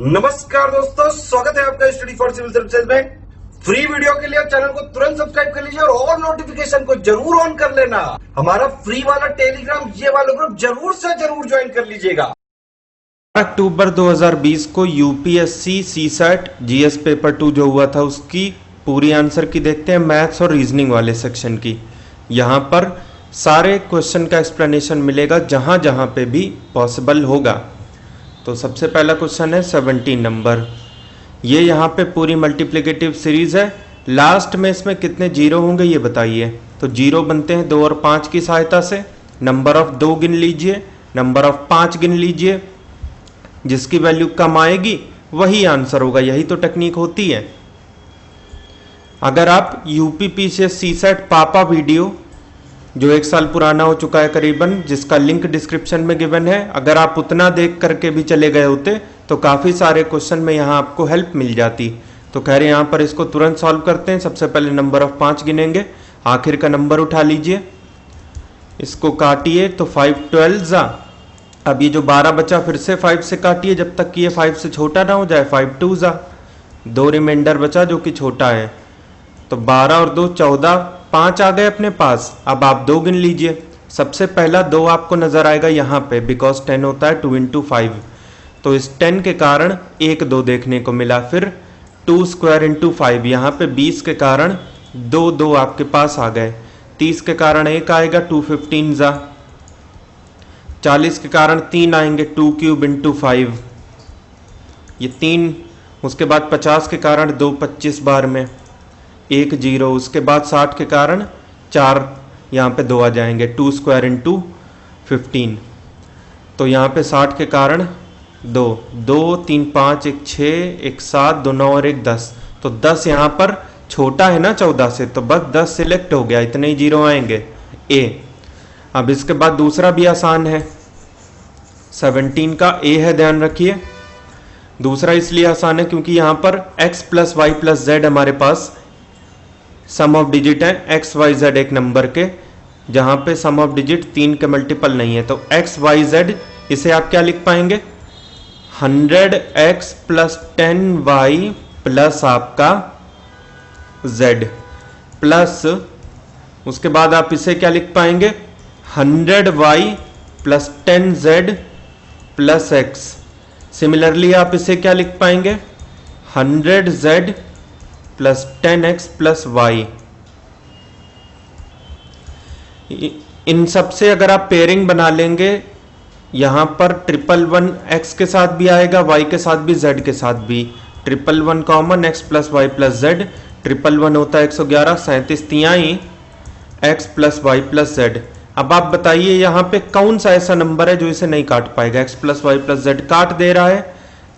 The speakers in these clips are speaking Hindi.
नमस्कार दोस्तों, स्वागत है आपका स्टडी फॉर सिविल सर्विसेज में। फ्री वीडियो के लिए चैनल को तुरंत सब्सक्राइब कर लीजिए और नोटिफिकेशन को जरूर ऑन कर लेना। हमारा फ्री वाला टेलीग्राम ये वाला ग्रुप जरूर से जरूर ज्वाइन कर लीजिएगा। अक्टूबर 2020 को यूपीएससी सीसैट जीएस पेपर 2 जो हुआ था उसकी पूरी आंसर की देखते हैं, मैथ्स और रीजनिंग वाले सेक्शन की। यहाँ पर सारे क्वेश्चन का एक्सप्लेनेशन मिलेगा जहाँ जहाँ पे भी पॉसिबल होगा। तो सबसे पहला क्वेश्चन है 17 नंबर। ये यहाँ पे पूरी मल्टीप्लिकेटिव सीरीज है। लास्ट में इसमें कितने जीरो होंगे ये बताइए। तो जीरो बनते हैं 2 और 5 की सहायता से। नंबर ऑफ 2 गिन लीजिए, नंबर ऑफ 5 गिन लीजिए, जिसकी वैल्यू कम आएगी वही आंसर होगा। यही तो टेक्निक होती है। अगर आप यूपीपीसीएस सीसैट पापा वीडियो जो 1 साल पुराना हो चुका है करीबन, जिसका लिंक डिस्क्रिप्शन में गिवन है, अगर आप उतना देख करके भी चले गए होते तो काफ़ी सारे क्वेश्चन में यहाँ आपको हेल्प मिल जाती। तो कह रहे हैं यहाँ पर इसको तुरंत सॉल्व करते हैं। सबसे पहले नंबर ऑफ 5 गिनेंगे, आखिर का नंबर उठा लीजिए, इसको काटिए तो 5 12 अब ये जो 12 बचा फिर से 5 से काटिए जब तक कि ये 5 से छोटा ना हो जाए। 5 2 2 रिमाइंडर बचा जो कि छोटा है। तो 12 और 2 14, 5 आ गए अपने पास। अब आप 2 गिन लीजिए। सबसे पहला 2 आपको नजर आएगा यहाँ पे, बिकॉज 10 होता है 2 × 5। तो इस 10 के कारण 1 2 देखने को मिला। फिर 2 स्क्वायर × 5, यहाँ पे 20 के कारण 2 2 आपके पास आ गए। 30 के कारण 1 आएगा, 2 15 40 के कारण 3 आएंगे, 2 क्यूब × 5 ये 3। उसके बाद 50 के कारण 2 25 बार में 1 0। उसके बाद 60 के कारण 4 यहाँ पे 2 आ जाएंगे, 2 स्क्वायर × 15। तो यहाँ पे 60 के कारण 2 2 3 5 1 6 1 7 2 9 और 1 10। तो 10 यहाँ पर छोटा है ना 14 से, तो बस 10 सिलेक्ट हो गया, इतने ही जीरो आएंगे ए। अब इसके बाद दूसरा भी आसान है, 17 का ए है, ध्यान रखिए। दूसरा इसलिए आसान है क्योंकि यहाँ पर x + y + z हमारे पास सम ऑफ डिजिट है, x y z एक नंबर के, जहां पे सम ऑफ डिजिट 3 के मल्टीपल नहीं है। तो x y z इसे आप क्या लिख पाएंगे, 100x + 10y प्लस आपका z प्लस, उसके बाद आप इसे क्या लिख पाएंगे, 100y + 10z plus x। Similarly आप इसे क्या लिख पाएंगे, 100z + 10x + y। इन सब से अगर आप पेयरिंग बना लेंगे, यहां पर 111 x के साथ भी आएगा, y के साथ भी, z के साथ भी। 111 कॉमन, x + y + z। 111 होता है 111, 37 तिहाई x + y + z। अब आप बताइए यहाँ पे कौन सा ऐसा नंबर है जो इसे नहीं काट पाएगा। x + y + z काट दे रहा है,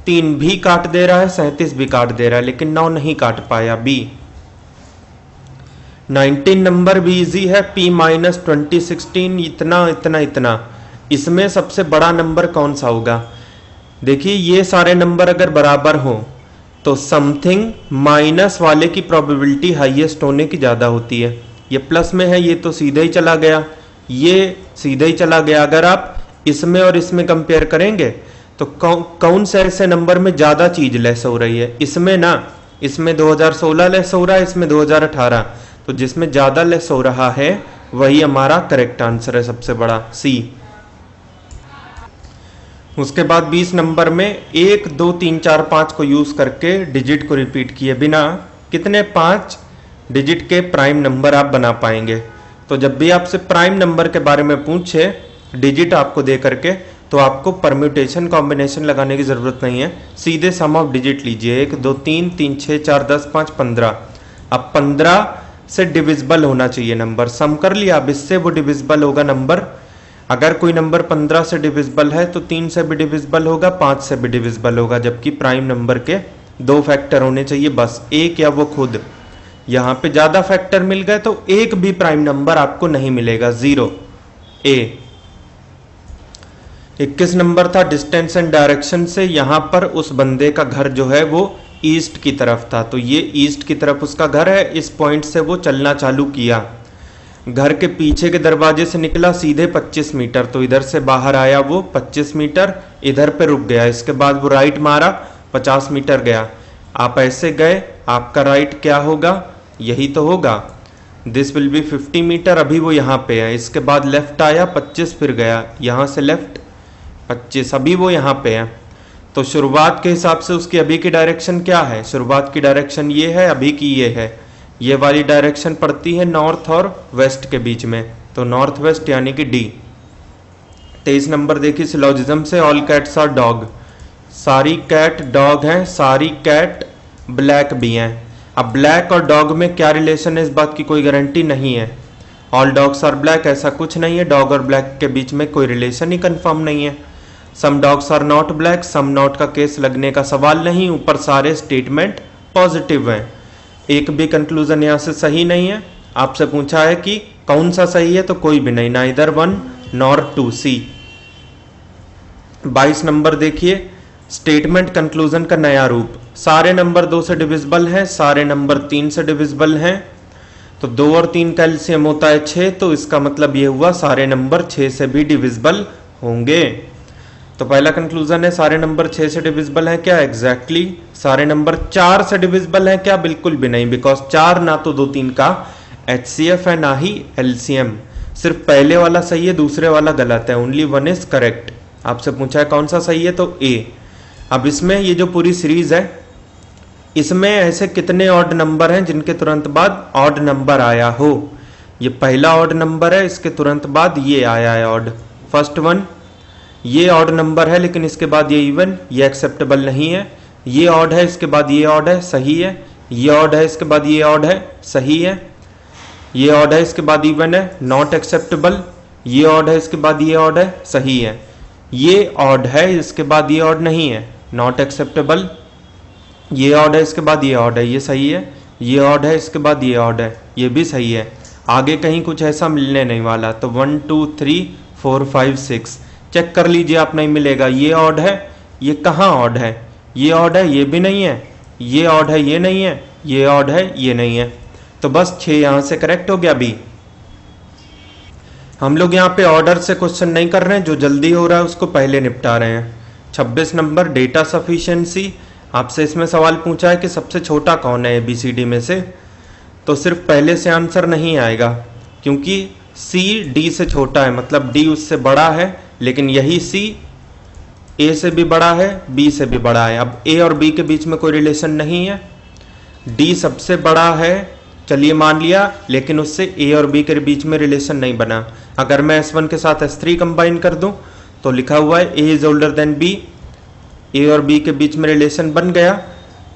3 भी काट दे रहा है, 37 भी काट दे रहा है, लेकिन 9 नहीं काट पाया, बी। 19 नंबर भी इजी है, p - 20 16 इतना इतना इतना। इसमें सबसे बड़ा नंबर कौन सा होगा। देखिए ये सारे नंबर अगर बराबर हो तो समथिंग माइनस वाले की प्रोबेबिलिटी हाईएस्ट होने की ज़्यादा होती है। ये प्लस में है, ये तो सीधे ही चला गया, ये सीधे ही चला गया। अगर आप इसमें और इसमें कंपेयर करेंगे तो कौन से ऐसे नंबर में ज़्यादा चीज़ लेस हो रही है। इसमें ना, इसमें 2016 लेस हो रहा है, इसमें 2018। तो जिसमें ज़्यादा लेस हो रहा है वही हमारा करेक्ट आंसर है, सबसे बड़ा सी। उसके बाद 20 नंबर में 1 2 3 4 5 को यूज़ करके डिजिट को रिपीट किए बिना कितने 5 डिजिट के प्राइम नंबर आप बना पाएंगे। तो जब भी आपसे प्राइम नंबर के बारे में पूछे डिजिट आपको दे करके, तो आपको परम्यूटेशन कॉम्बिनेशन लगाने की ज़रूरत नहीं है, सीधे सम ऑफ डिजिट लीजिए। 1 2 3 3 6 4 10 5 15। अब 15 से डिविजिबल होना चाहिए नंबर, सम कर लिया, अब इससे वो डिविजिबल होगा नंबर। अगर कोई नंबर 15 से डिविजिबल है तो 3 से भी डिविजिबल होगा, 5 से भी डिविजिबल होगा, जबकि प्राइम नंबर के 2 फैक्टर होने चाहिए बस, एक या वो खुद। यहाँ पे ज़्यादा फैक्टर मिल गए तो एक भी प्राइम नंबर आपको नहीं मिलेगा, 0 ए। 21 नंबर था डिस्टेंस एंड डायरेक्शन से। यहाँ पर उस बंदे का घर जो है वो ईस्ट की तरफ था, तो ये ईस्ट की तरफ उसका घर है। इस पॉइंट से वो चलना चालू किया, घर के पीछे के दरवाजे से निकला सीधे 25 मीटर, तो इधर से बाहर आया वो 25 मीटर, इधर पे रुक गया। इसके बाद वो राइट मारा 50 मीटर गया। आप ऐसे गए, आपका राइट क्या होगा, यही तो होगा। दिस विल बी 50 मीटर, अभी वो यहाँ पे है। इसके बाद लेफ्ट आया 25, फिर गया यहाँ से लेफ्ट 25, अभी वो यहाँ पे है। तो शुरुआत के हिसाब से उसकी अभी की डायरेक्शन क्या है, शुरुआत की डायरेक्शन ये है, अभी की ये है। ये वाली डायरेक्शन पड़ती है नॉर्थ और वेस्ट के बीच में, तो नॉर्थ वेस्ट यानी कि डी। 23 नंबर देखिए सिलोजिज्म से, ऑल कैट्स आर डॉग। सारी कैट डॉग हैं, सारी कैट ब्लैक भी हैं। अब ब्लैक और डॉग में क्या रिलेशन है, इस बात की कोई गारंटी नहीं है। ऑल डॉग्स आर ब्लैक ऐसा कुछ नहीं है, डॉग और ब्लैक के बीच में कोई रिलेशन ही कंफर्म नहीं है। Some dogs are not black, some not का केस लगने का सवाल नहीं, ऊपर सारे स्टेटमेंट पॉजिटिव हैं। एक भी कंक्लूजन यहाँ से सही नहीं है। आपसे पूछा है कि कौन सा सही है, तो कोई भी नहीं, ना इधर 1 नॉर 2 सी। 22 नंबर देखिए स्टेटमेंट कंक्लूजन का नया रूप। सारे नंबर 2 से डिविजिबल हैं, सारे नंबर 3 से डिविजिबल हैं। तो 2 और 3 का एलसीएम होता है 6, तो इसका मतलब ये हुआ सारे नंबर 6 से भी डिविजिबल होंगे। तो पहला कंक्लूजन है सारे नंबर 6 से डिविजिबल है क्या, एग्जैक्टली। सारे नंबर 4 से डिविजिबल है क्या, बिल्कुल भी नहीं, बिकॉज 4 ना तो 2 3 का एचसीएफ है ना ही एलसीएम। सिर्फ पहले वाला सही है, दूसरे वाला गलत है, ओनली 1 इज करेक्ट। आपसे पूछा है कौन सा सही है, तो ए। अब इसमें ये जो पूरी सीरीज है, इसमें ऐसे कितने ऑड नंबर हैं जिनके तुरंत बाद ऑड नंबर आया हो। ये पहला ऑड नंबर है, इसके तुरंत बाद ये आया है ऑड। फर्स्ट वन ये ऑड नंबर है, लेकिन इसके बाद ये इवन, ये एक्सेप्टेबल नहीं है। ये ऑड है, इसके बाद ये ऑड है, सही है। ये ऑड है, इसके बाद ये ऑड है, सही है। ये ऑड है, इसके बाद इवन है, नॉट एक्सेप्टेबल। ये ऑड है, इसके बाद ये ऑड है, सही है। ये ऑड है, इसके बाद ये ऑड नहीं है, नॉट एक्सेप्टेबल। ये ऑड है, इसके बाद ये ऑड है, ये सही है। ये ऑड है, इसके बाद ये ऑड है, ये भी सही है। आगे कहीं कुछ ऐसा मिलने नहीं वाला। तो 1 2 3 4 5 6 चेक कर लीजिए, आप नहीं मिलेगा। ये ऑड है, ये कहाँ ऑड है, ये ऑड है, ये भी नहीं है। ये ऑड है, ये नहीं है। ये ऑड है, ये नहीं है। तो बस 6 यहां से करेक्ट हो गया बी। हम लोग यहाँ पे ऑर्डर से क्वेश्चन नहीं कर रहे हैं, जो जल्दी हो रहा है उसको पहले निपटा रहे हैं। 26 नंबर डेटा सफिशिएंसी। आपसे इसमें सवाल पूछा है कि सबसे छोटा कौन है ABCD में से, तो सिर्फ पहले से आंसर नहीं आएगा, क्योंकि C D से छोटा है, मतलब D उससे बड़ा है, लेकिन यही C A से भी बड़ा है, B से भी बड़ा है। अब A और B के बीच में कोई रिलेशन नहीं है। D सबसे बड़ा है, चलिए मान लिया, लेकिन उससे A और B के बीच में रिलेशन नहीं बना। अगर मैं S1 के साथ S3 कंबाइन कर दूं तो लिखा हुआ है A is older than B। A और B के बीच में रिलेशन बन गया,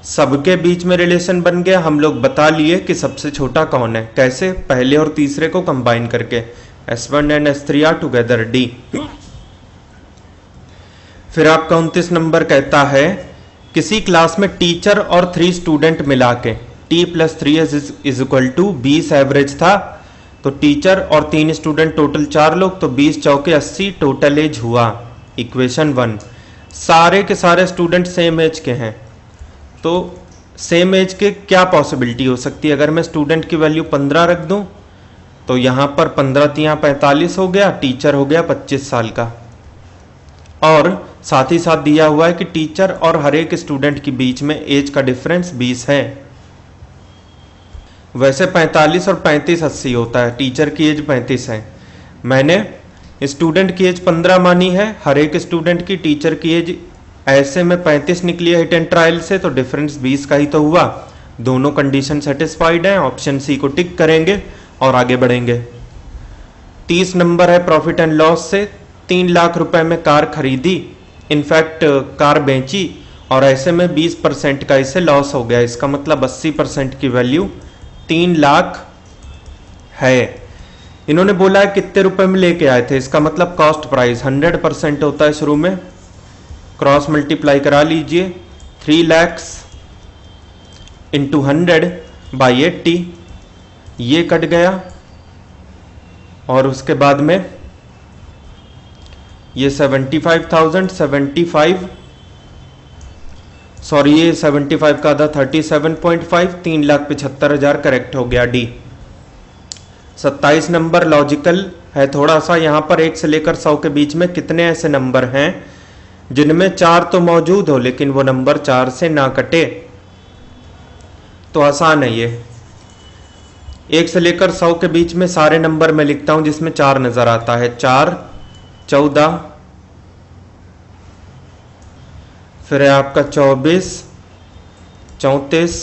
सबके बीच में रिलेशन बन गया। हम लोग बता लिए कि सबसे छोटा कौन है, कैसे, पहले और तीसरे को कंबाइन करके। S1 and S3 are together D। फिर आपका 29 नंबर कहता है किसी क्लास में टीचर और 3 स्टूडेंट मिला के T + 3 is equal to 20 average था। तो टीचर और 3 स्टूडेंट टोटल 4 लोग, तो 20 चौके 80 टोटल एज हुआ। इक्वेशन 1। सारे के सारे स्टूडेंट सेम एज के हैं, तो सेम एज के क्या पॉसिबिलिटी हो सकती है। अगर मैं स्टूडेंट की वैल्यू 15 रख दूं तो यहां पर 15 तियां 45 हो गया, टीचर हो गया 25 साल का। और साथ ही साथ दिया हुआ है कि टीचर और हर एक स्टूडेंट के बीच में एज का डिफरेंस 20 है। वैसे 45 और 35 80 होता है, टीचर की एज 35 है। मैंने स्टूडेंट की एज 15 मानी है, हर एक स्टूडेंट की, टीचर की एज ऐसे में 35 निकली है हिट एंड ट्रायल से, तो डिफरेंस 20 का ही तो हुआ। दोनों कंडीशन सेटिस्फाइड हैं, ऑप्शन सी को टिक करेंगे और आगे बढ़ेंगे। 30 नंबर है प्रॉफिट एंड लॉस से। 3 लाख रुपए में कार खरीदी, इनफैक्ट कार बेची, और ऐसे में 20% का इसे लॉस हो गया। इसका मतलब 80% की वैल्यू 3 लाख है। इन्होंने बोला है कितने रुपए में लेके आए थे, इसका मतलब कॉस्ट प्राइस 100% होता है शुरू में। क्रॉस मल्टीप्लाई करा लीजिए, 3 lakhs इंटू 100/80, ये कट गया। और उसके बाद में ये 75,075, सॉरी ये 75 का आधा 37.5, 3,75,000 करेक्ट हो गया डी। 27 नंबर लॉजिकल है थोड़ा सा, यहां पर 1 से लेकर 100 के बीच में कितने ऐसे नंबर हैं जिनमें 4 तो मौजूद हो लेकिन वो नंबर 4 से ना कटे। तो आसान है ये। 1 से लेकर 100 के बीच में सारे नंबर मैं लिखता हूं जिसमें 4 नजर आता है। 4, 14, फिर है आपका 24, 34,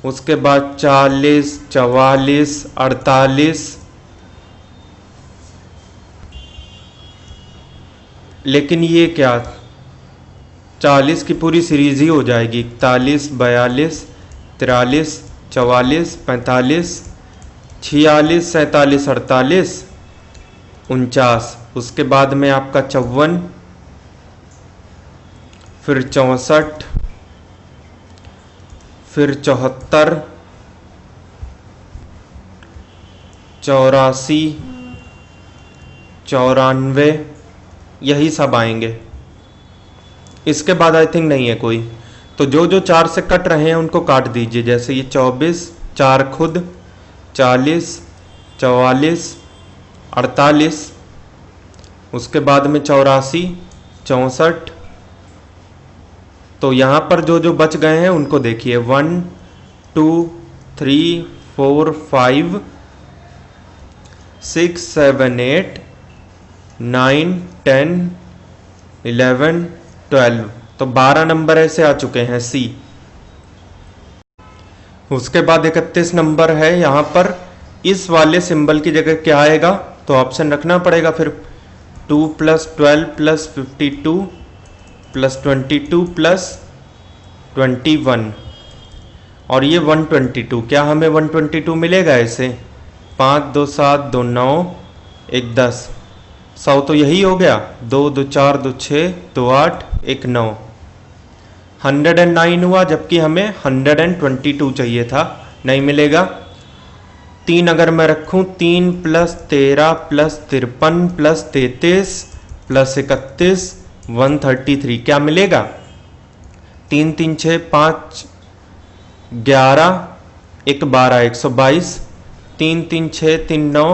उसके बाद 40, 44, 48, लेकिन ये क्या 40 की पूरी सीरीज ही हो जाएगी। 41, 42, 43, 44, 45, 46, 47, 48, 49, उसके बाद में आपका 54, फिर 64, फिर 74, 84, 94, यही सब आएंगे। इसके बाद आई थिंक नहीं है कोई। तो जो जो 4 से कट रहे हैं उनको काट दीजिए। जैसे ये 24, 4 खुद, 40, 44, 48, उसके बाद में 84, 64। तो यहाँ पर जो जो बच गए हैं उनको देखिए 1, 2, 3, 4, 5, 6, 7, 8, 9, 10, 11, 12। तो 12 नंबर ऐसे आ चुके हैं सी। उसके बाद 31 नंबर है। यहाँ पर इस वाले सिंबल की जगह क्या आएगा? तो ऑप्शन रखना पड़ेगा फिर 2 + 12 + 52 + 22 + 21 और ये 122। क्या हमें 122 मिलेगा ऐसे? 5, 2, 7, 2, 9, 1, 10, 100 तो यही हो गया। 2, 2, 4, 2, 6, 2, 8, 1, 9, 109 हुआ, जबकि हमें 122 चाहिए था, नहीं मिलेगा। 3 अगर मैं रखूं, 3 + 13 + 53 + 33 + 31, 133, क्या मिलेगा? 3, 3, 6, 5, 11, 1, 12, 122, 3, 3, 6, 3, 9,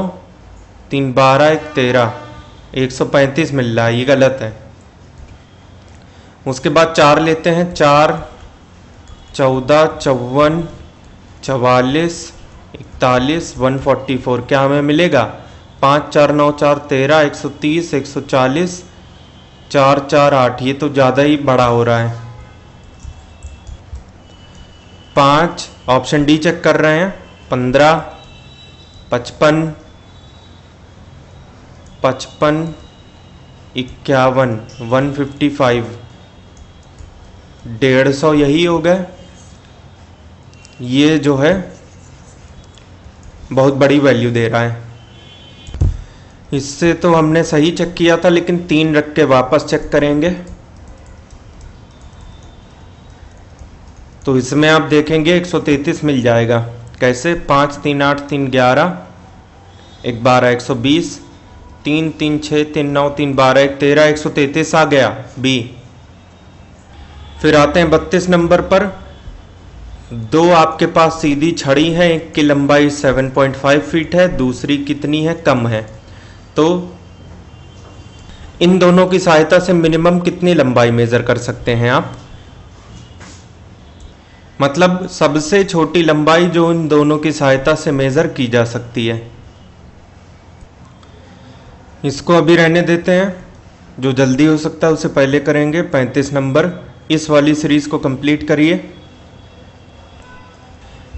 3, 12, 1, 13, 135 मिल रहा है, ये गलत है। उसके बाद 4 लेते हैं। 4, 14, 54, 44, 41, 144, क्या हमें मिलेगा? 5, 4, 9, 4, 13, 130, 140, 4, 4, 8, ये तो ज़्यादा ही बड़ा हो रहा है। 5, ऑप्शन डी चेक कर रहे हैं। 15, 55, 55, 51, 155, 150, यही हो गए। ये जो है बहुत बड़ी वैल्यू दे रहा है। इससे तो हमने सही चेक किया था, लेकिन 3 रख के वापस चेक करेंगे तो इसमें आप देखेंगे 133 मिल जाएगा। कैसे? 5, 3, 8, 3, 11, 1, 12, 120, 3, 3, 6, 3, 9, 3, 12, 1, 13, 133 आ गया बी। फिर आते हैं 32 नंबर पर। 2 आपके पास सीधी छड़ी है, एक की लंबाई 7.5 फीट है, दूसरी कितनी है? कम है। तो इन दोनों की सहायता से मिनिमम कितनी लंबाई मेजर कर सकते हैं आप? मतलब सबसे छोटी लंबाई जो इन दोनों की सहायता से मेजर की जा सकती है। इसको अभी रहने देते हैं, जो जल्दी हो सकता है उसे पहले करेंगे। 35 नंबर, इस वाली सीरीज को कंप्लीट करिए।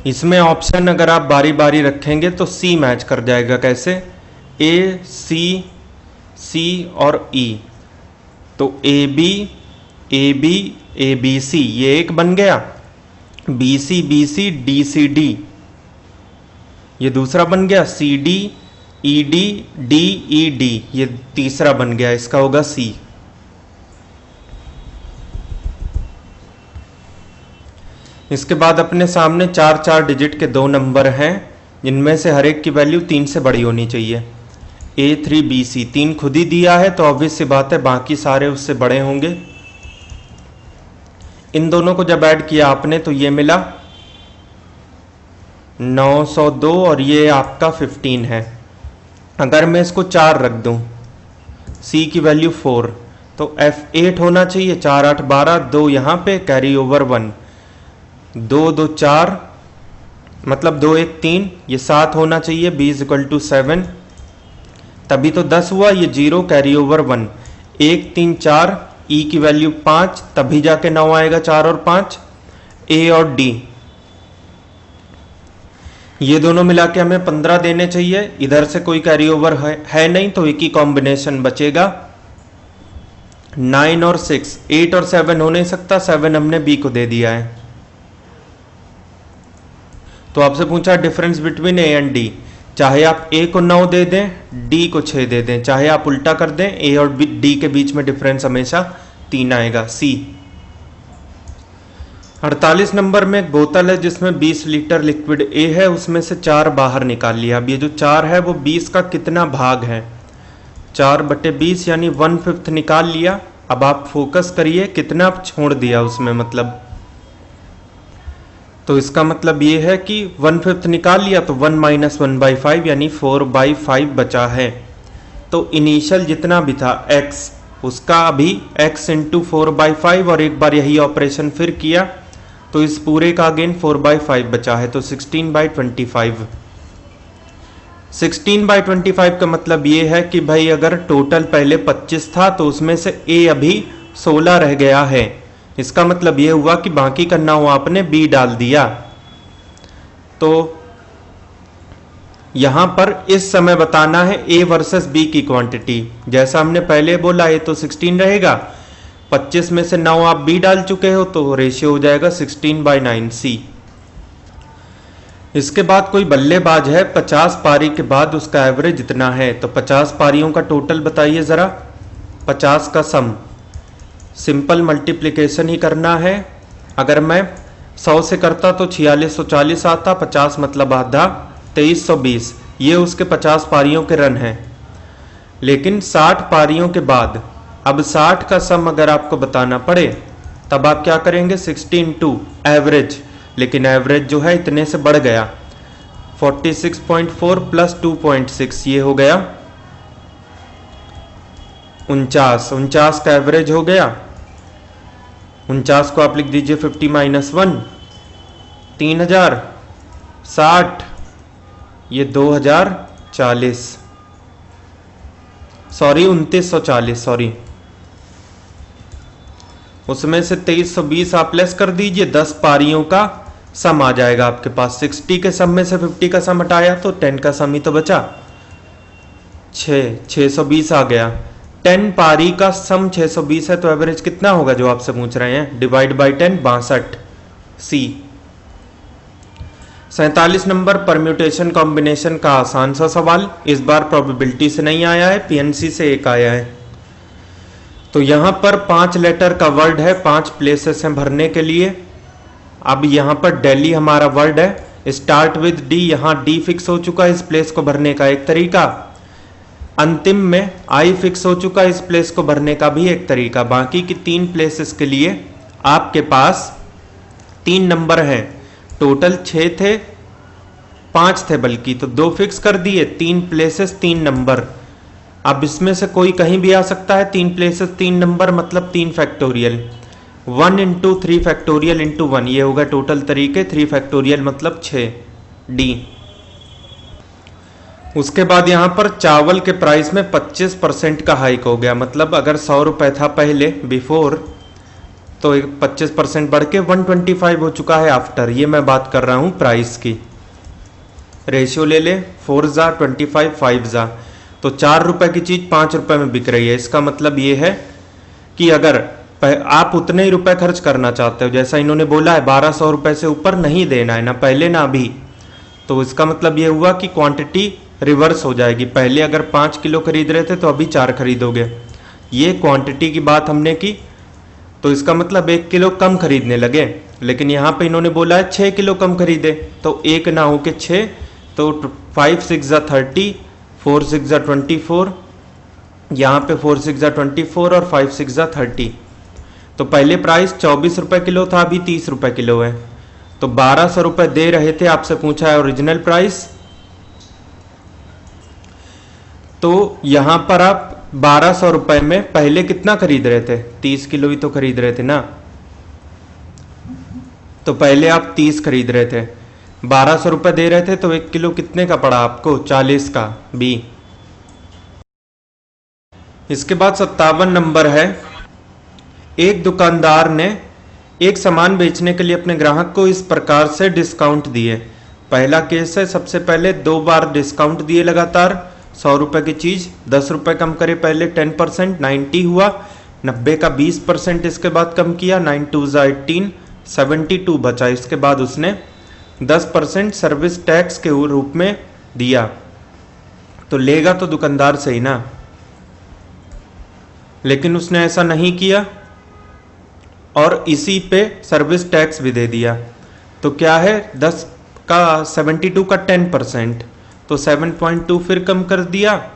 इसमें ऑप्शन अगर आप बारी बारी रखेंगे तो सी मैच कर जाएगा। कैसे? ए, सी, सी और ई। तो A B, A B, A B C, ये एक बन गया। B C, B C, D C, D, ये दूसरा बन गया। C D, E D, D E D, ये तीसरा बन गया। इसका होगा सी। इसके बाद अपने सामने 4 4 डिजिट के 2 नंबर हैं, जिनमें से हर एक की वैल्यू 3 से बड़ी होनी चाहिए। A3 BC 3 खुद ही दिया है, तो ऑब्वियस सी बात है बाकी सारे उससे बड़े होंगे। इन दोनों को जब ऐड किया आपने तो ये मिला 902 और ये आपका 15 है। अगर मैं इसको 4 रख दूं, C की वैल्यू 4, तो F8 होना चाहिए। 4 8 12, 2 यहाँ पे कैरी ओवर 1, 2 2 4 मतलब 2 1 3, ये 7 होना चाहिए। B = 7, तभी तो 10 हुआ। ये 0 कैरी ओवर 1, 1 3 4, E की वैल्यू 5, तभी जाके 9 आएगा। 4 और 5, A और D ये दोनों मिला के हमें 15 देने चाहिए। इधर से कोई कैरी ओवर है नहीं, तो एक ही कॉम्बिनेशन बचेगा। 9 और 6, 8 और 7 हो नहीं सकता, 7 हमने B को दे दिया है। तो आपसे पूछा difference between A and D, चाहे आप A को 9 दे दें, D को 6 दे दें, चाहे आप उल्टा कर दें, A और D के बीच में डिफरेंस हमेशा 3 आएगा। C 48 नंबर में एक बोतल है जिसमें 20 लीटर लिक्विड A है, उसमें से 4 बाहर निकाल लिया। अब ये जो 4 है वो 20 का कितना भाग है? 4/20 यानी 1/5 निकाल लिया। अब आप फोकस करिए कितना छोड़ दिया उसमें, मतलब तो इसका मतलब ये है कि 1/5 निकाल लिया तो 1 - 1/5 यानी 4/5 बचा है। तो इनिशियल जितना भी था x, उसका अभी x × 4/5 और एक बार यही ऑपरेशन फिर किया तो इस पूरे का अगेन 4/5 बचा है, तो 16/25। 16/25 का मतलब ये है कि भाई अगर टोटल पहले 25 था तो उसमें से A अभी 16 रह गया है। इसका मतलब ये हुआ कि बाकी करना हुआ आपने B डाल दिया। तो यहां पर इस समय बताना है A वर्सेस B की क्वांटिटी। जैसा हमने पहले बोला A तो 16 रहेगा, 25 में से 9 आप B डाल चुके हो तो रेशियो हो जाएगा 16/9 C। इसके बाद कोई बल्लेबाज है, 50 पारी के बाद उसका एवरेज इतना है, तो 50 पारियों का टोटल बताइए जरा। 50 का सम, सिंपल मल्टीप्लिकेशन ही करना है। अगर मैं 100 से करता तो 4640 आता, 50 मतलब आधा 2320, ये उसके 50 पारियों के रन हैं। लेकिन 60 पारियों के बाद अब 60 का सम अगर आपको बताना पड़े तब आप क्या करेंगे? 60 × एवरेज, लेकिन एवरेज जो है इतने से बढ़ गया, 46.4 + 2.6 ये हो गया 49। 49 का एवरेज हो गया। 49 को आप लिख दीजिए 50 - 1, 3000, 60, ये 2040, सॉरी 2940, सॉरी। उसमें से 2320 आप लेस कर दीजिए, 10 पारियों का सम आ जाएगा आपके पास। 60 के सम में से 50 का सम हटाया तो 10 का सम ही तो बचा, 620 आ गया। 10 पारी का सम 620 है, तो एवरेज कितना होगा जो आपसे पूछ रहे हैं? Divide by 10, 62 C। 47 number permutation combination का आसान सा सवाल, इस बार प्रोबेबिलिटी से नहीं आया है, PNC से एक आया है। तो यहां पर 5 लेटर का वर्ड है, 5 प्लेसेस हैं भरने के लिए। अब यहां पर दिल्ली हमारा वर्ड है, स्टार्ट विद D, यहां D फिक्स हो चुका है, इस प्लेस को भरने का एक तरीका। अंतिम में I फिक्स हो चुका है, इस प्लेस को भरने का भी एक तरीका। बाकी की 3 प्लेसेस के लिए आपके पास 3 नंबर हैं। टोटल 6 थे, 5 थे बल्कि, तो 2 फिक्स कर दिए, 3 प्लेसेस 3 नंबर। अब इसमें से कोई कहीं भी आ सकता है, 3 प्लेसेस 3 नंबर मतलब 3 फैक्टोरियल, 1 × 3 फैक्टोरियल × 1, ये होगा टोटल तरीके। 3 फैक्टोरियल मतलब 6 D। उसके बाद यहां पर चावल के प्राइस में 25% का हाइक हो गया, मतलब अगर 100 रुपए था पहले बिफोर, तो 25% बढ़ के 125 हो चुका है आफ्टर। ये मैं बात कर रहा हूं प्राइस की। रेशियो ले ले, 4 ज़ा 25, 5 ज़ा, तो 4 रुपए की चीज 5 रुपए में बिक रही है। इसका मतलब ये है कि अगर आप उतने ही रुपए खर्च करना चाहते हो, जैसा इन्होंने बोला है 1200 रुपए से ऊपर नहीं देना है, ना पहले ना अभी, तो इसका मतलब ये हुआ कि क्वांटिटी रिवर्स हो जाएगी। पहले अगर 5 किलो खरीद रहे थे तो अभी 4 खरीदोगे। ये क्वांटिटी की बात हमने की, तो इसका मतलब 1 किलो कम खरीदने लगे। लेकिन यहाँ पे इन्होंने बोला है 6 किलो कम खरीदे, तो 1 ना हो के 6, तो 5 6 ज़ा 30, 4 6 ज़ा 24, यहाँ पे 4 6 ज़ा 24 और 5 6 ज़ा 30। तो पहले प्राइस 24 रुपए किलो था, अभी 30 रुपए किलो है, तो 1200 रुपए दे रहे थे। आपसे पूछा है ओरिजिनल प्राइस, तो यहां पर आप 1200 रुपए में पहले कितना खरीद रहे थे? 30 किलो ही तो खरीद रहे थे ना। तो पहले आप 30 खरीद रहे थे, 1200 रुपए दे रहे थे, तो 1 किलो कितने का पड़ा आपको? 40 का, बी। इसके बाद 57 नंबर है, एक दुकानदार ने एक सामान बेचने के लिए अपने ग्राहक को इस प्रकार से डिस्काउंट दिए। पहला केस है, सबसे पहले 2 बार डिस्काउंट दिए लगातार, 100 रुपए की चीज 10 रुपए कम करे, पहले 10%, 90 हुआ, 90 का 20% इसके बाद कम किया, 9 2 18, 72 बचा। इसके बाद उसने 10% सर्विस टैक्स के रूप में दिया। तो लेगा तो दुकानदार से ही ना, लेकिन उसने ऐसा नहीं किया और इसी पे सर्विस टैक्स भी दे दिया। तो क्या है, 10 का 72 का 10%, तो 7.2 फिर कम कर दिया,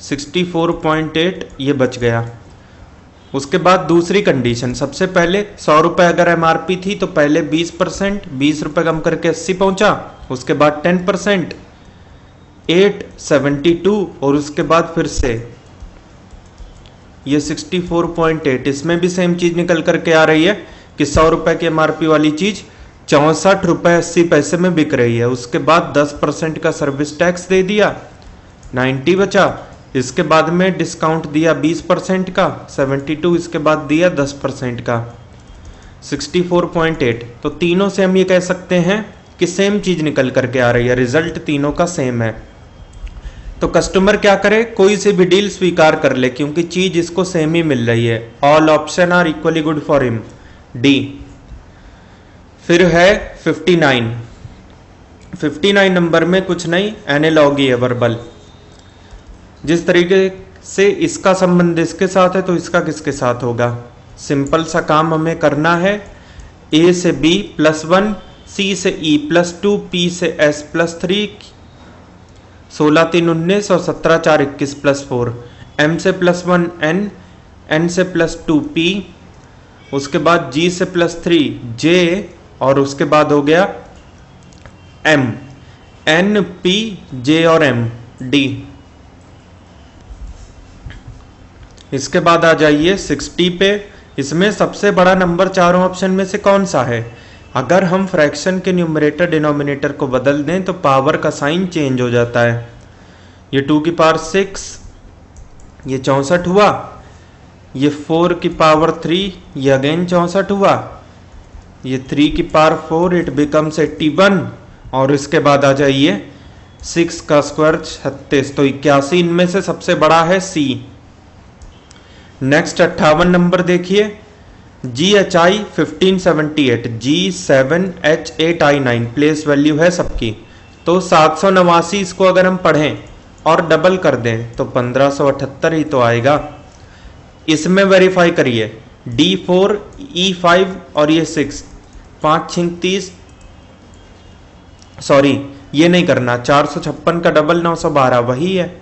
64.8 ये बच गया। उसके बाद दूसरी कंडीशन, सबसे पहले 100 रुपये अगर एमआरपी थी तो पहले 20%, 20 रुपये कम करके 80 पहुंचा, उसके बाद 10%, 872 और उसके बाद फिर से ये 64.8। इसमें भी सेम चीज निकल करके आ रही है कि 100 रुपए की एमआरपी वाली चीज 64 रुपए 80 पैसे में बिक रही है। उसके बाद 10% का सर्विस टैक्स दे दिया, 90 बचा। इसके बाद में डिस्काउंट दिया 20% का, 72। इसके बाद दिया 10% का, 64.8। तो तीनों से हम ये कह सकते हैं कि सेम चीज निकल करके आ रही है, रिजल्ट तीनों का सेम है। तो कस्टमर क्या करे, कोई से भी डील स्वीकार कर ले क्योंकि चीज इसको सेम ही मिल रही है। All option are equally good for him, D. फिर है 59 नंबर में कुछ नहीं, एनालॉगी है वर्बल। जिस तरीके से इसका संबंध इसके साथ है तो इसका किसके साथ होगा। सिंपल सा काम हमें करना है, ए से बी +1, सी से ई +2, पी से एस +3, 16 3 19 और 17 4 21 +4, एम से +1 एन, एन से +2 पी, उसके बाद जी से +3 जे और उसके बाद हो गया एम, एन पी जे और एम डी। इसके बाद आ जाइए 60 पे। इसमें सबसे बड़ा नंबर चारों ऑप्शन में से कौन सा है? अगर हम फ्रैक्शन के न्यूमरेटर डिनोमिनेटर को बदल दें तो पावर का साइन चेंज हो जाता है। ये 2 की पावर 6, ये 64 हुआ, ये 4 की पावर 3, ये अगेन 64 हुआ, ये 3 की पावर 4, इट बिकम्स 81 और इसके बाद आ जाइए 6 का स्क्वायर 36। तो 81 इनमें से सबसे बड़ा है सी। नेक्स्ट 58 नंबर देखिए, GHI 1578, G7H8I9 प्लेस वैल्यू है सबकी। तो 789 इसको अगर हम पढ़ें और डबल कर दें तो 1578 ही तो आएगा। इसमें वेरीफाई करिए, D4 E5 और ये 6, 5 6 30, सॉरी ये नहीं करना, 456 का डबल 912 वही है।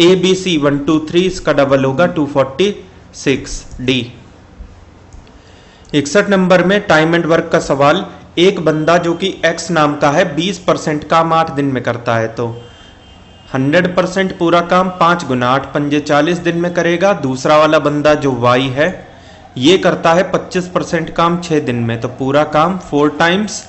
ABC 1 2 3 इसका डबल होगा 246, डी। 61 नंबर में टाइम एंड वर्क का सवाल, एक बंदा जो कि X नाम का है 20% काम 8 दिन में करता है, तो 100% पूरा काम 5 गुना 8 पंजे 40 दिन में करेगा। दूसरा वाला बंदा जो Y है ये करता है 25% काम 6 दिन में, तो पूरा काम 4 टाइम्स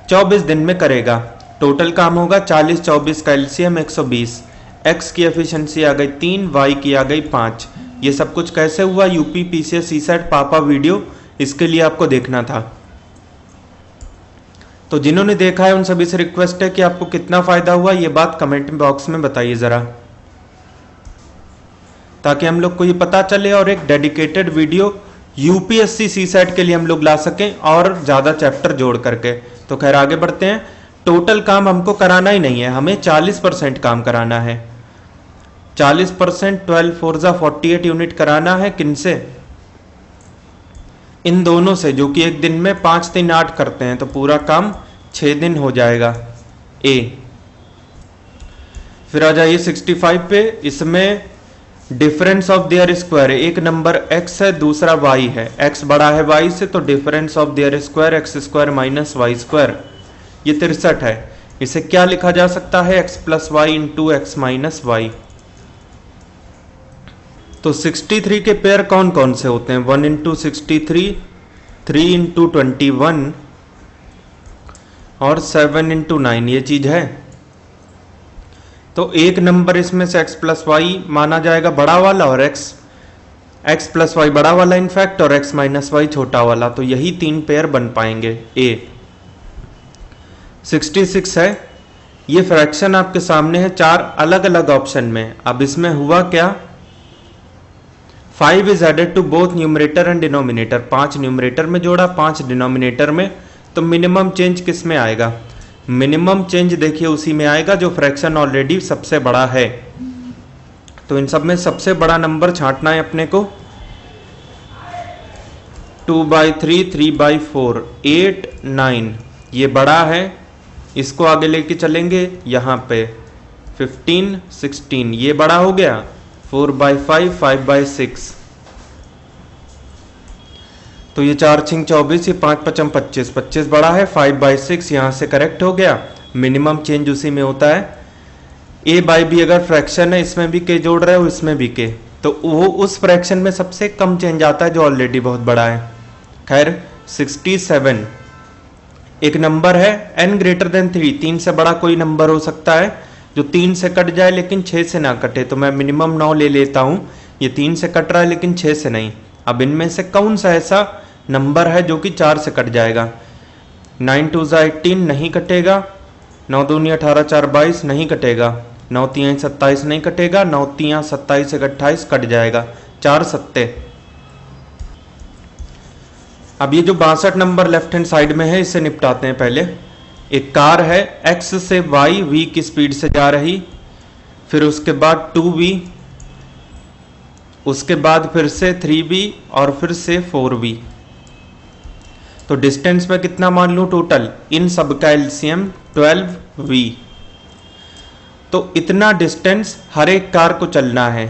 24 दिन में करेगा। टोटल काम होगा 40 24 का एलसीएम 120। X की एफिशिएंसी आ गई 3, Y की आ गई 5। ये सब कुछ कैसे हुआ, यूपी पीसीएस सीसैट पापा वीडियो, इसके लिए आपको देखना था। तो जिन्होंने देखा है उन सभी से रिक्वेस्ट है कि आपको कितना फायदा हुआ ये बात कमेंट बॉक्स में बताइए जरा, ताकि हम लोग को ये पता चले और एक डेडिकेटेड वीडियो यूपीएससी सीसैट के लिए हम लोग ला सकें और ज्यादा चैप्टर जोड़ करके। तो खैर आगे बढ़ते हैं। टोटल काम हमको कराना ही नहीं है, हमें 40% काम कराना है। 40% 12 4 48 यूनिट कराना है। किनसे? इन दोनों से, जो कि एक दिन में 5 3 8 करते हैं, तो पूरा काम 6 दिन हो जाएगा, ए। फिर आ जाइए 65 पे। इसमें डिफरेंस ऑफ देयर स्क्वायर, एक नंबर x है दूसरा y है, x बड़ा है y से, तो difference of their square x square minus Y square, ये 63 है। इसे क्या लिखा जा सकता है, x plus Y into X minus Y. तो 63 के पेयर कौन कौन से होते हैं? 1 इंटू 63, 3 इंटू 21 और 7 इंटू 9, ये चीज है। तो एक नंबर इसमें से x प्लस वाई माना जाएगा बड़ा वाला, और x प्लस वाई बड़ा वाला इनफैक्ट, और x माइनस वाई छोटा वाला। तो यही 3 पेयर बन पाएंगे। A 66 है, ये फ्रैक्शन आपके सामने है 4 अलग अलग ऑप्शन में। अब इसमें हुआ क्या, 5 is added to both numerator and denominator, 5 numerator में जोड़ा, 5 डिनोमिनेटर में। तो मिनिमम चेंज किस में आएगा? मिनिमम चेंज देखिए उसी में आएगा जो फ्रैक्शन ऑलरेडी सबसे बड़ा है। तो इन सब में सबसे बड़ा नंबर छांटना है अपने को। 2/3, 3/4, 8, 9, ये बड़ा है, इसको आगे लेके चलेंगे। यहाँ पे 15, 16, ये बड़ा हो गया। 4/5, 5/6, तो ये 4 छिंग 24, ये 5 पचम 25, 25 बड़ा है। 5/6 यहाँ से करेक्ट हो गया। मिनिमम चेंज उसी में होता है। a बाई बी अगर फ्रैक्शन है, इसमें भी k जोड़ रहे हो, इसमें भी k, तो वो उस फ्रैक्शन में सबसे कम चेंज आता है जो ऑलरेडी बहुत बड़ा है। खैर 67 एक नंबर है n ग्रेटर देन 3, 3 से बड़ा कोई नंबर हो सकता है जो 3 से कट जाए लेकिन 6 से ना कटे। तो मैं मिनिमम 9 ले लेता हूं। ये 3 से कट रहा है लेकिन 6 से नहीं। अब इनमें से कौन सा ऐसा नंबर है जो कि 4 से कट जाएगा? 9 2 18 नहीं कटेगा, 9 2 18 4 22 नहीं कटेगा, 9 3 27 नहीं कटेगा, 9 3 27 28 कट जाएगा, 4 सत्ते। अब ये जो 62 नंबर लेफ्ट हैंड साइड में है, इससे निपटाते हैं पहले। एक कार है, x से y v की स्पीड से जा रही, फिर उसके बाद 2v, उसके बाद फिर से 3v और फिर से 4v। तो डिस्टेंस में कितना मान लूं टोटल? इन सब का एलसीएम 12v। तो इतना डिस्टेंस हर एक कार को चलना है।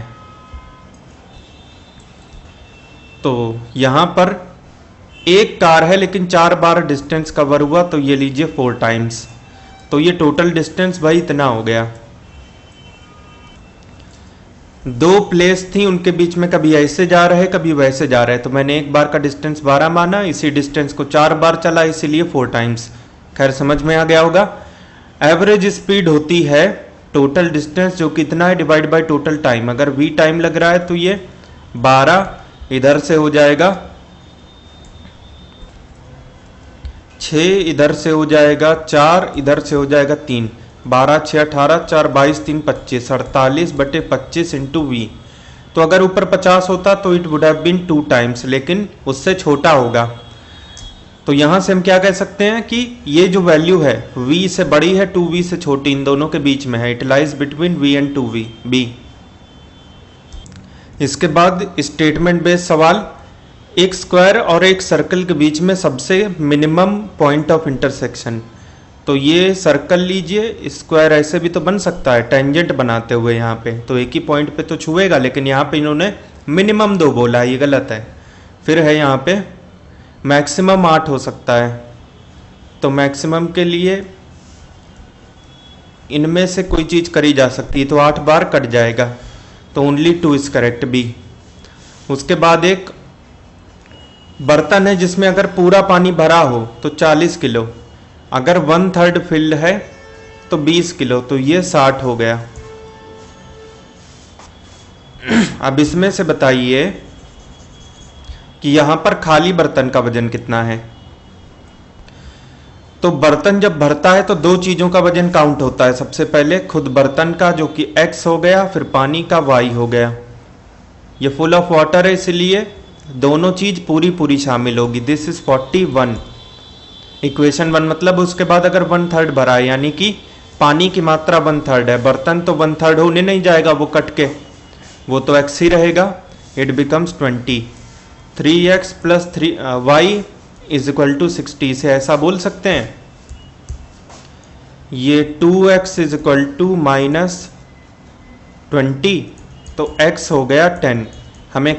तो यहां पर एक कार है लेकिन 4 बार डिस्टेंस कवर हुआ, तो ये लीजिए 4 टाइम्स। तो ये टोटल डिस्टेंस भाई इतना हो गया। 2 प्लेस थी, उनके बीच में कभी ऐसे जा रहे कभी वैसे जा रहे, तो मैंने एक बार का डिस्टेंस 12 माना, इसी डिस्टेंस को 4 बार चला, इसीलिए 4 टाइम्स। खैर समझ में आ गया होगा। एवरेज स्पीड होती है टोटल डिस्टेंस जो कितना है डिवाइड बाय टोटल टाइम। अगर v टाइम लग रहा है तो ये 12 इधर से हो जाएगा, 6 इधर से हो जाएगा, 4 इधर से हो जाएगा, 3, 12 6 18, 4 22, 3 25, 48/25 इंटू वी। तो अगर ऊपर 50 होता तो it would have been 2 times, लेकिन उससे छोटा होगा। तो यहां से हम क्या कह सकते हैं कि ये जो वैल्यू है v से बड़ी है, 2v से छोटी, इन दोनों के बीच में है। It lies between v and 2v, b। इसके बाद स्टेटमेंट बेस्ड सवाल। एक स्क्वायर और एक सर्कल के बीच में सबसे मिनिमम पॉइंट ऑफ इंटरसेक्शन। तो ये सर्कल लीजिए, स्क्वायर ऐसे भी तो बन सकता है टेंजेंट बनाते हुए यहाँ पे, तो एक ही पॉइंट पे तो छुएगा, लेकिन यहाँ पे इन्होंने मिनिमम 2 बोला, ये गलत है। फिर है यहाँ पे मैक्सिमम 8 हो सकता है, तो मैक्सिमम के लिए इनमें से कोई चीज करी जा सकती है, तो 8 बार कट जाएगा, तो ओनली 2 इज करेक्ट, बी। उसके बाद एक बर्तन है जिसमें अगर पूरा पानी भरा हो तो 40 किलो, अगर 1/3 फिल्ड है तो 20 किलो, तो ये 60 हो गया। अब इसमें से बताइए कि यहां पर खाली बर्तन का वजन कितना है। तो बर्तन जब भरता है तो 2 चीजों का वजन काउंट होता है। सबसे पहले खुद बर्तन का जो कि x हो गया, फिर पानी का y हो गया। ये फुल ऑफ वाटर है इसलिए दोनों चीज पूरी पूरी शामिल होगी। This is 41, equation 1। मतलब उसके बाद अगर 1/3 भरा है, यानी कि पानी की मात्रा 1/3 है, बर्तन तो 1/3 होने नहीं जाएगा, वो कट के वो तो x ही रहेगा। It becomes 20। 3x plus y is equal to 60। से ऐसा बोल सकते हैं, ये 2x इज इक्वल टू -20, तो x हो गया 10। हमें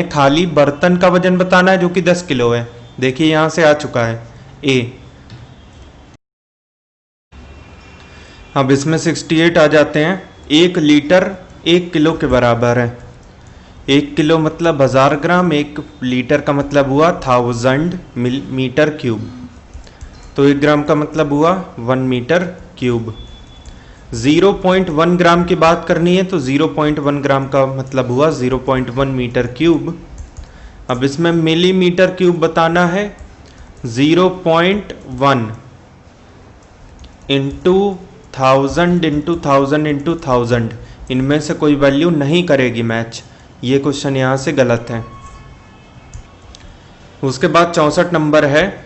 खाली बर्तन का वजन बताना है जो कि 10 किलो है। देखिए यहां से आ चुका है A। अब इसमें 68 आ जाते हैं। 1 लीटर 1 किलो के बराबर है। 1 किलो मतलब 1000 ग्राम, 1 लीटर का मतलब हुआ 1000 मीटर क्यूब, तो 1 ग्राम का मतलब हुआ 1 मीटर क्यूब। 0.1 ग्राम की बात करनी है तो 0.1 ग्राम का मतलब हुआ 0.1 मीटर क्यूब। अब इसमें मिलीमीटर क्यूब बताना है। 0.1 इंटू 1000 इंटू 1000 इंटू 1000, इनमें से कोई वैल्यू नहीं करेगी मैच, ये क्वेश्चन यहाँ से गलत है। उसके बाद 64 नंबर है,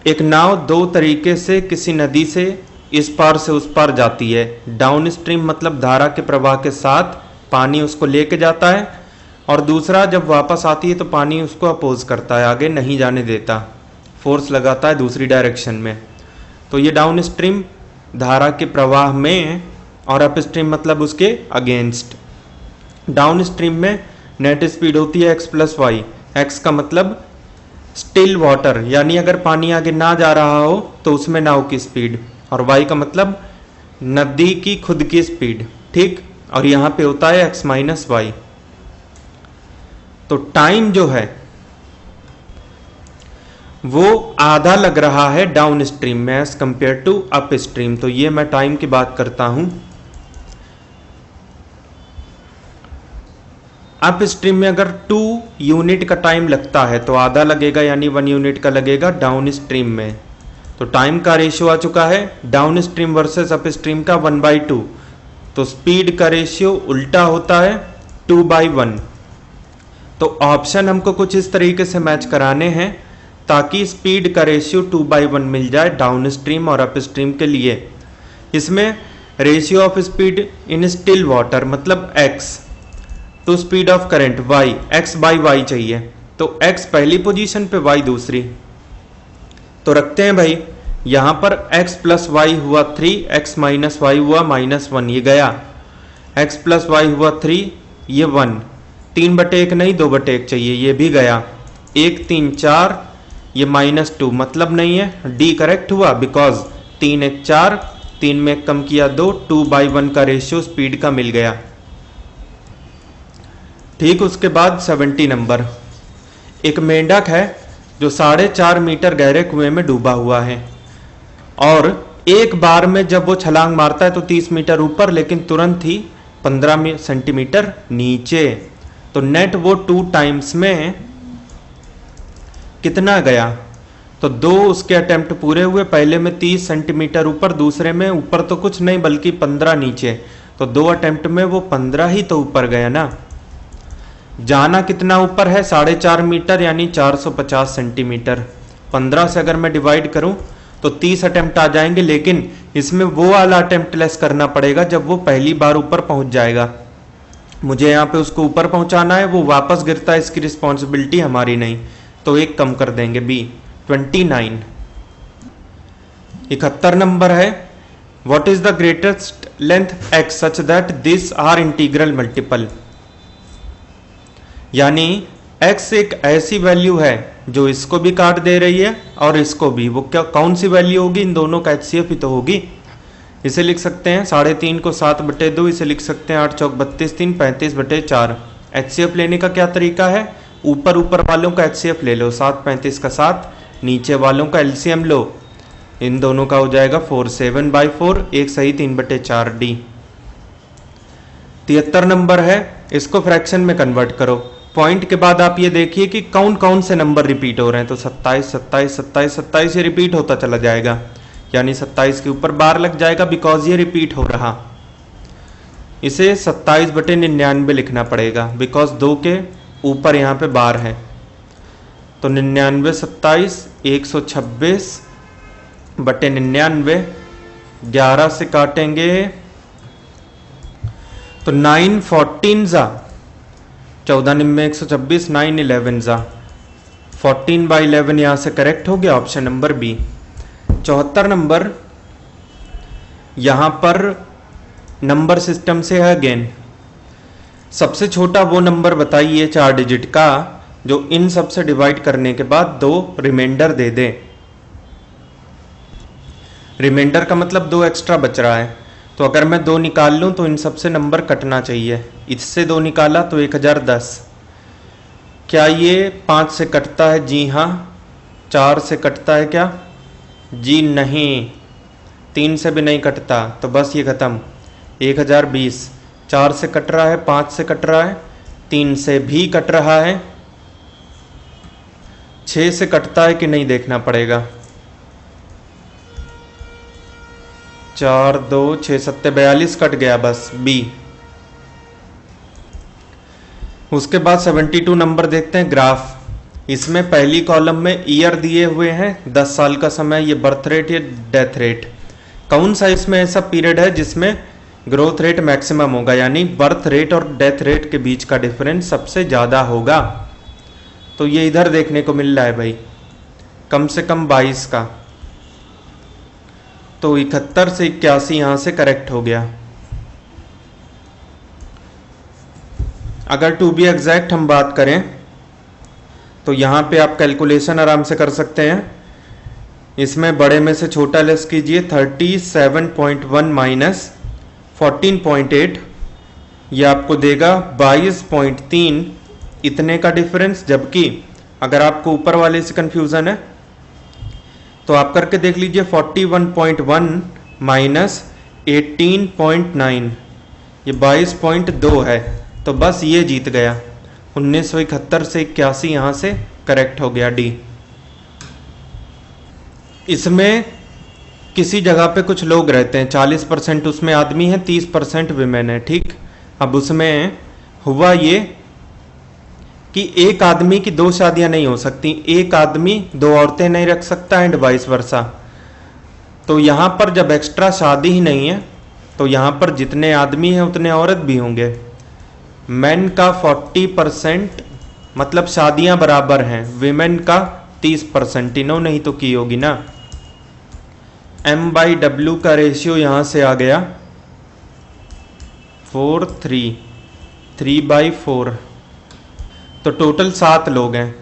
एक नाव दो तरीके से किसी नदी से इस पार से उस पार जाती है। डाउन स्ट्रीम मतलब धारा के प्रवाह के साथ पानी उसको लेके जाता है, और दूसरा जब वापस आती है तो पानी उसको अपोज करता है, आगे नहीं जाने देता, फोर्स लगाता है दूसरी डायरेक्शन में। तो ये डाउन स्ट्रीम धारा के प्रवाह में, और अप स्ट्रीम मतलब उसके अगेंस्ट। डाउन स्ट्रीम में नेट स्पीड होती है x प्लस वाई। एक्स का मतलब स्टिल वाटर, यानी अगर पानी आगे ना जा रहा हो तो उसमें नाव की स्पीड, और y का मतलब नदी की खुद की स्पीड, ठीक। और यहाँ पे होता है x माइनस वाई। तो टाइम जो है वो आधा लग रहा है डाउन स्ट्रीम में as compared to upstream. तो ये मैं टाइम की बात करता हूं। अप स्ट्रीम में अगर 2 यूनिट का टाइम लगता है तो आधा लगेगा, यानी 1 यूनिट का लगेगा डाउन स्ट्रीम में। तो टाइम का रेशियो आ चुका है down stream versus up stream का 1/2। तो स्पीड का रेशियो उल्टा होता है 2/1। तो ऑप्शन हमको कुछ इस तरीके से मैच कराने हैं ताकि स्पीड का रेशियो 2/1 मिल जाए डाउन स्ट्रीम और अप स्ट्रीम के लिए। इसमें ratio of speed in still water मतलब x to speed of current y, x/y चाहिए। तो x पहली पोजीशन पे y दूसरी। तो रखते हैं भाई, यहां पर x प्लस वाई हुआ 3, x माइनस वाई हुआ -1, ये गया। x प्लस वाई हुआ 3, ये 1, 3/1 नहीं 2/1 चाहिए, ये भी गया। 1 3 4, ये -2 मतलब नहीं है, डी करेक्ट हुआ बिकॉज 3 1 4, 3 में 1 कम किया 2, 2/1 का रेशियो स्पीड का मिल गया, ठीक। उसके बाद 70 नंबर, एक मेंढक है जो 4.5 मीटर गहरे कुएं में डूबा हुआ है, और एक बार में जब वो छलांग मारता है तो 30 मीटर ऊपर, लेकिन तुरंत ही 15 सेंटीमीटर नीचे। तो नेट वो 2 टाइम्स में कितना गया? तो 2 उसके अटेम्प्ट पूरे हुए, पहले में 30 सेंटीमीटर ऊपर, दूसरे में ऊपर तो कुछ नहीं बल्कि 15 नीचे। तो 2 अटेम्प्ट में वो 15 ही तो ऊपर गया ना। जाना कितना ऊपर है? 4.5 मीटर यानी 450 सेंटीमीटर। 15 से अगर मैं डिवाइड करूं तो 30 अटेम्प्ट आ जाएंगे, लेकिन इसमें वो वाला अटेम्प्ट लेस करना पड़ेगा जब वो पहली बार ऊपर पहुंच जाएगा। मुझे यहाँ पे उसको ऊपर पहुंचाना है, वो वापस गिरता है, इसकी रिस्पॉन्सिबिलिटी हमारी नहीं, तो 1 कम कर देंगे, बी 29। 71 नंबर है, what is the greatest length x such that this are integral multiple. यानी x एक ऐसी वैल्यू है जो इसको भी काट दे रही है और इसको भी। वो क्या कौन सी वैल्यू होगी? इन दोनों का HCF ही तो होगी। इसे लिख सकते हैं 3.5 को 7/2, इसे लिख सकते हैं 8 चौक 32, 3 35/4। HCF लेने का क्या तरीका है? ऊपर ऊपर वालों का HCF ले लो, 7 35 का 7, नीचे वालों का LCM लो, इन दोनों का हो जाएगा 4, 7/4, एक सही 3/4 डी। 73 नंबर है, इसको फ्रैक्शन में कन्वर्ट करो। पॉइंट के बाद आप ये देखिए कि कौन कौन से नंबर रिपीट हो रहे हैं। तो 27 27 27 27 ये रिपीट होता चला जाएगा, यानी 27 के ऊपर बार लग जाएगा बिकॉज ये रिपीट हो रहा। इसे 27/99 लिखना पड़ेगा बिकॉज 2 के ऊपर यहाँ पे बार है। तो 99 27 126/99, 11 से काटेंगे तो 9 14 जा, 14 निम्न 126, 9 11 जा, 14/11 यहाँ से करेक्ट हो गया, ऑप्शन नंबर बी। 74 नंबर, यहां पर नंबर सिस्टम से है अगेन। सबसे छोटा वो नंबर बताइए 4 डिजिट का जो इन सब से डिवाइड करने के बाद 2 रिमाइंडर दे दे। रिमाइंडर का मतलब 2 एक्स्ट्रा बच रहा है। तो अगर मैं 2 निकाल लूँ तो इन सबसे नंबर कटना चाहिए। इससे 2 निकाला तो 1010। क्या ये 5 से कटता है? जी हाँ। 4 से कटता है क्या? जी नहीं। 3 से भी नहीं कटता, तो बस ये ख़त्म। 1020। 4 से कट रहा है, 5 से कट रहा है, 3 से भी कट रहा है, 6 से कटता है कि नहीं देखना पड़ेगा। 4 2 6 7 42 कट गया, बस बी। उसके बाद 72 नंबर देखते हैं, ग्राफ। इसमें पहली कॉलम में ईयर दिए हुए हैं, 10 साल का समय, ये बर्थ रेट या डेथ रेट। कौन सा इसमें ऐसा पीरियड है जिसमें ग्रोथ रेट मैक्सिमम होगा, यानी बर्थ रेट और डेथ रेट के बीच का डिफरेंस सबसे ज़्यादा होगा? तो ये इधर देखने को मिल रहा है भाई, कम से कम 22 का। तो 71 से 81 यहाँ से करेक्ट हो गया। अगर टू बी एग्जैक्ट हम बात करें तो यहाँ पे आप कैलकुलेशन आराम से कर सकते हैं। इसमें बड़े में से छोटा लेस कीजिए, 37.1 माइनस 14.8, ये आपको देगा 22.3, इतने का डिफरेंस। जबकि अगर आपको ऊपर वाले से कंफ्यूजन है तो आप करके देख लीजिए, 41.1 माइनस 18.9, ये 22.2 है। तो बस ये जीत गया। 1971 से 81 यहाँ से करेक्ट हो गया, डी। इसमें किसी जगह पे कुछ लोग रहते हैं, 40% उसमें आदमी है, 30% विमेन है, ठीक। अब उसमें हुआ ये कि एक आदमी की 2 शादियां नहीं हो सकती, एक आदमी 2 औरतें नहीं रख सकता, एंड वाइस वर्सा। तो यहाँ पर जब एक्स्ट्रा शादी ही नहीं है तो यहाँ पर जितने आदमी हैं उतने औरत भी होंगे। मेन का 40%, मतलब शादियां बराबर हैं, विमेन का 30%, इन्होंने ही तो की होगी ना। M/W का रेशियो यहाँ से आ गया 4:3, 3/4। तो टोटल 7 लोग हैं।